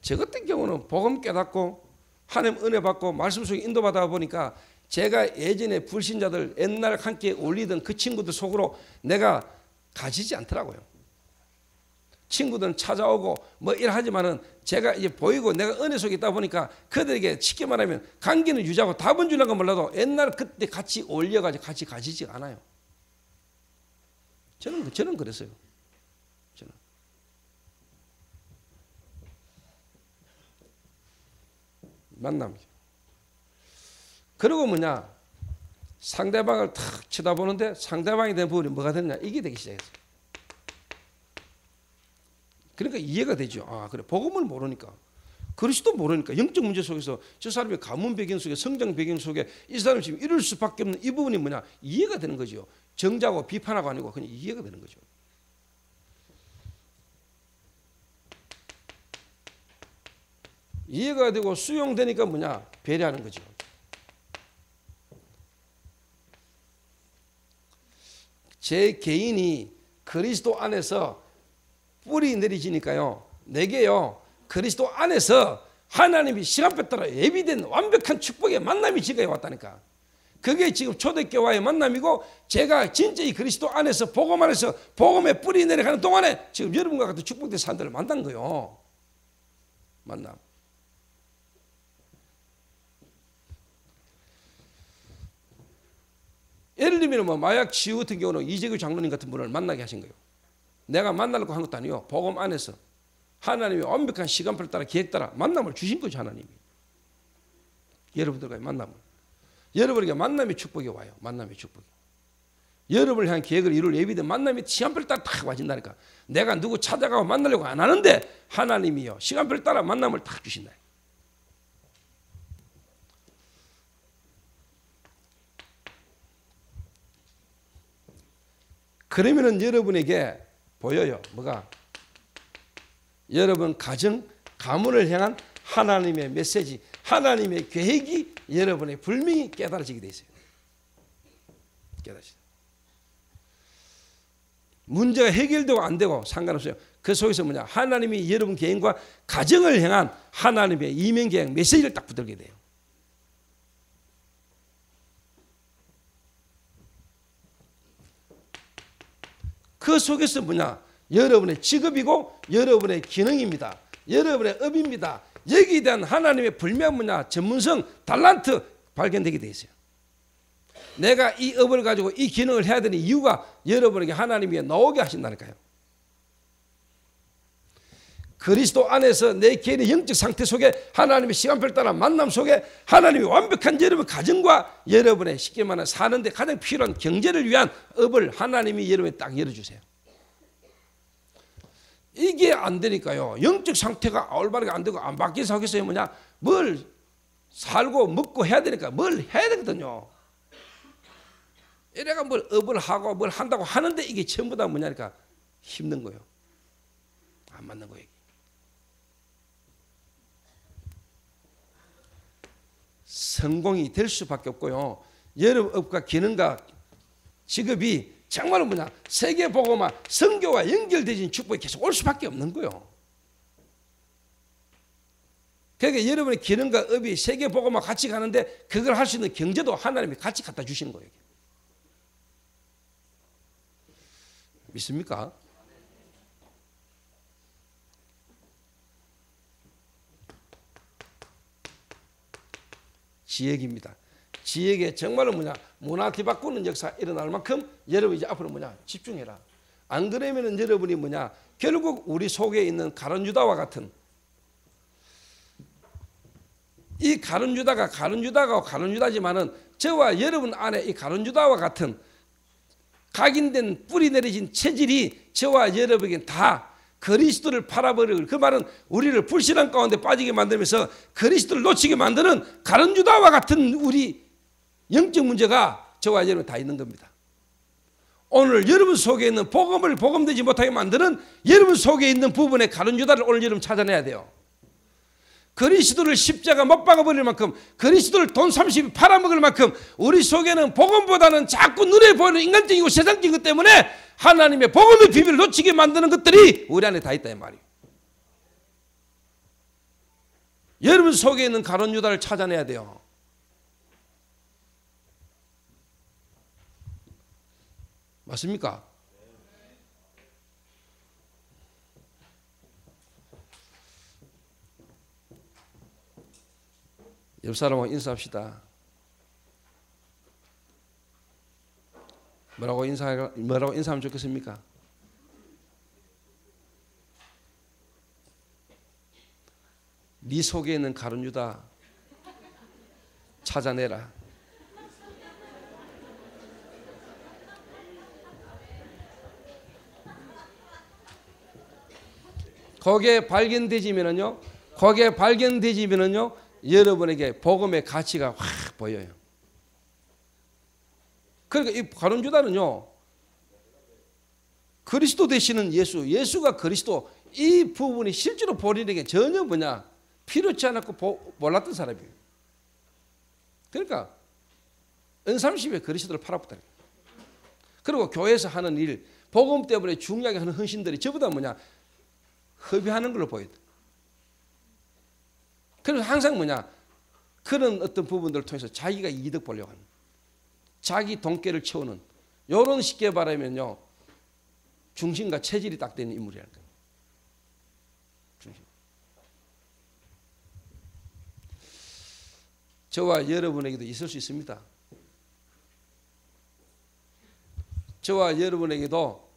저 같은 경우는 복음 깨닫고 하나님 은혜 받고 말씀 속에 인도받아 보니까 제가 예전에 불신자들 옛날 함께 올리던 그 친구들 속으로 내가 가지지 않더라고요. 친구들은 찾아오고 이러하지만은 제가 이제 보이고 내가 은혜 속에 있다 보니까 그들에게 쉽게 말하면 관계는 유지하고 답은 주는 건 몰라도 옛날 그때 같이 올려가지고 같이 가지지 않아요. 저는 그랬어요. 저는. 만남. 그리고 상대방을 탁 쳐다보는데 상대방에 대한 부분이 뭐가 되느냐 이게 되기 시작했어요. 그러니까 이해가 되죠. 아 그래 복음을 모르니까 그리스도 모르니까 영적 문제 속에서 저 사람의 가문 배경 속에 성장 배경 속에 이 사람이 지금 이럴 수밖에 없는 이 부분이 이해가 되는 거죠. 정죄하고 비판하고 아니고 그냥 이해가 되는 거죠. 이해가 되고 수용되니까 배려하는 거죠. 제 개인이 그리스도 안에서 뿌리 내리지니까요. 내게요. 그리스도 안에서 하나님이 시간표 따라 예비된 완벽한 축복의 만남이 지금까지 왔다니까. 그게 지금 초대교회의 만남이고 제가 진짜 이 그리스도 안에서 복음 안에서 복음의 뿌리 내려가는 동안에 지금 여러분과 같은 축복된 사람들을 만난 거예요. 만남. 예를 들면 마약 치유 같은 경우는 이재규 장로님 같은 분을 만나게 하신 거예요. 내가 만나려고 한 것도 아니고 복음 안에서 하나님의 완벽한 시간표를 따라 계획 따라 만남을 주신 거죠. 하나님이. 여러분들과의 만남을. 여러분에게 만남의 축복이 와요. 만남의 축복이. 여러분을 향한 계획을 이룰 예비된 만남이 시간표를 따라 딱 와진다니까. 내가 누구 찾아가고 만나려고 안 하는데 하나님이요. 시간표를 따라 만남을 딱 주신다. 그러면은 여러분에게 보여요. 뭐가? 여러분 가정, 가문을 향한 하나님의 메시지, 하나님의 계획이 여러분의 분명히 깨달아지게 돼 있어요. 깨달아지죠. 문제가 해결되고 안 되고 상관없어요. 그 속에서 하나님이 여러분 개인과 가정을 향한 하나님의 이면 계획 메시지를 딱 붙들게 돼요. 그 속에서 여러분의 직업이고 여러분의 기능입니다. 여러분의 업입니다. 여기에 대한 하나님의 불명한 전문성, 달란트 발견되게 돼 있어요. 내가 이 업을 가지고 이 기능을 해야 되는 이유가 여러분에게 하나님이 나오게 하신다니까요. 그리스도 안에서 내 개인의 영적 상태 속에 하나님의 시간표를 따라 만남 속에 하나님이 완벽한 여러분 가정과 여러분의 쉽게 말하면 사는데 가장 필요한 경제를 위한 업을 하나님이 여러분에 딱 열어주세요. 이게 안 되니까요. 영적 상태가 올바르게 안 되고 안 바뀌어서 하겠어요. 뭘 살고 먹고 해야 되니까 뭘 해야 되거든요. 이래가 뭘 업을 하고 뭘 한다고 하는데 이게 전부 다 뭐냐니까 힘든 거예요. 안 맞는 거예요. 성공이 될 수밖에 없고요. 여러분 업과 기능과 직업이 정말로 뭐냐, 세계복음화 선교와 연결되어진 축복이 계속 올 수밖에 없는 거예요. 그러니까 여러분의 기능과 업이 세계복음화 같이 가는데 그걸 할 수 있는 경제도 하나님이 같이 갖다 주시는 거예요. 믿습니까? 지역입니다. 지역에 정말로 뭐냐, 문화 뒤바꾸는 역사가 일어날 만큼 여러분 이제 앞으로 뭐냐, 집중해라. 안 그러면은 여러분이 뭐냐, 결국 우리 속에 있는 가룟유다와 같은, 이 가룟유다가 가룟유다지만은 저와 여러분 안에 이 가룟유다와 같은 각인된 뿌리 내려진 체질이 저와 여러분에게 다 그리스도를 팔아버리고, 그 말은 우리를 불신앙 가운데 빠지게 만들면서 그리스도를 놓치게 만드는 가룟유다와 같은 우리 영적 문제가 저와 여러분 다 있는 겁니다. 오늘 여러분 속에 있는 복음을 복음되지 못하게 만드는 여러분 속에 있는 부분의 가룟유다를 오늘 여러분 찾아내야 돼요. 그리스도를 십자가 못 박아버릴 만큼, 그리스도를 돈 30이 팔아먹을 만큼 우리 속에는 복음보다는 자꾸 눈에 보이는 인간적이고 세상적인 것 때문에 하나님의 복음의 비밀을 놓치게 만드는 것들이 우리 안에 다 있다 이 말이에요. 여러분 속에 있는 가룟유다를 찾아내야 돼요. 맞습니까? 옆 사람하고 인사합시다. 뭐라고 인사하면 좋겠습니까? 네 속에 있는 가룟유다 찾아내라. 거기에 발견되지면은요, 여러분에게 복음의 가치가 확 보여요. 그러니까 이 가룟유다는요, 그리스도 되시는 예수가 그리스도, 이 부분이 실제로 본인에게 전혀 뭐냐, 필요치 않았고 몰랐던 사람이에요. 그러니까 N30에 그리스도를 팔아붙다. 그리고 교회에서 하는 일, 복음 때문에 중요하게 하는 헌신들이 저보다 뭐냐, 허비하는 걸로 보여요. 그래서 항상 뭐냐, 그런 어떤 부분들을 통해서 자기가 이득 보려고 하는, 자기 돈깨를 채우는, 이런 쉽게 말하면요, 중심과 체질이 딱 되는 인물이라는 거예요. 중심. 저와 여러분에게도 있을 수 있습니다. 저와 여러분에게도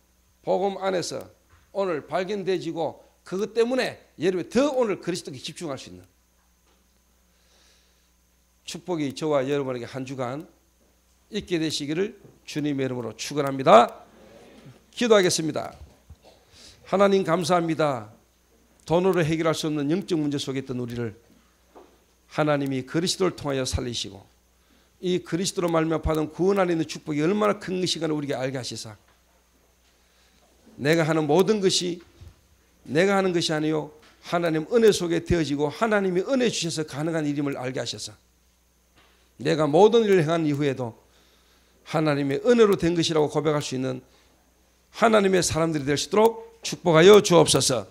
복음 안에서 오늘 발견되지고, 그것 때문에 여러분이 더 오늘 그리스도께 집중할 수 있는 축복이 저와 여러분에게 한 주간 있게 되시기를 주님의 이름으로 축원합니다. 기도하겠습니다. 하나님 감사합니다. 돈으로 해결할 수 없는 영적 문제 속에 있던 우리를 하나님이 그리스도를 통하여 살리시고, 이 그리스도로 말미암아 받은 구원 안에 있는 축복이 얼마나 큰 것인가를 우리에게 알게 하시사, 내가 하는 모든 것이 내가 하는 것이 아니요 하나님 은혜 속에 되어지고 하나님이 은혜 주셔서 가능한 일임을 알게 하셔서, 내가 모든 일을 행한 이후에도 하나님의 은혜로 된 것이라고 고백할 수 있는 하나님의 사람들이 될 수 있도록 축복하여 주옵소서.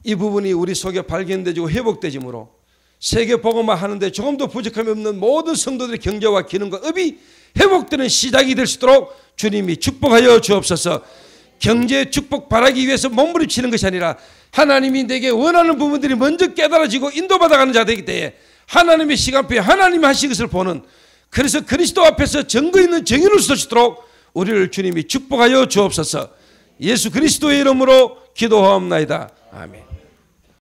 이 부분이 우리 속에 발견되고 회복되므로 세계 복음화 하는데 조금도 부족함이 없는 모든 성도들의 경제와 기능과 업이 회복되는 시작이 될 수 있도록 주님이 축복하여 주옵소서. 경제의 축복 바라기 위해서 몸부림치는 것이 아니라 하나님이 내게 원하는 부분들이 먼저 깨달아지고 인도받아가는 자 되기 때문에 하나님의 시간표에 하나님이 하신 것을 보는, 그래서 그리스도 앞에서 증거 있는 정의를 설 수 있도록 우리를 주님이 축복하여 주옵소서. 예수 그리스도의 이름으로 기도하옵나이다. 아멘.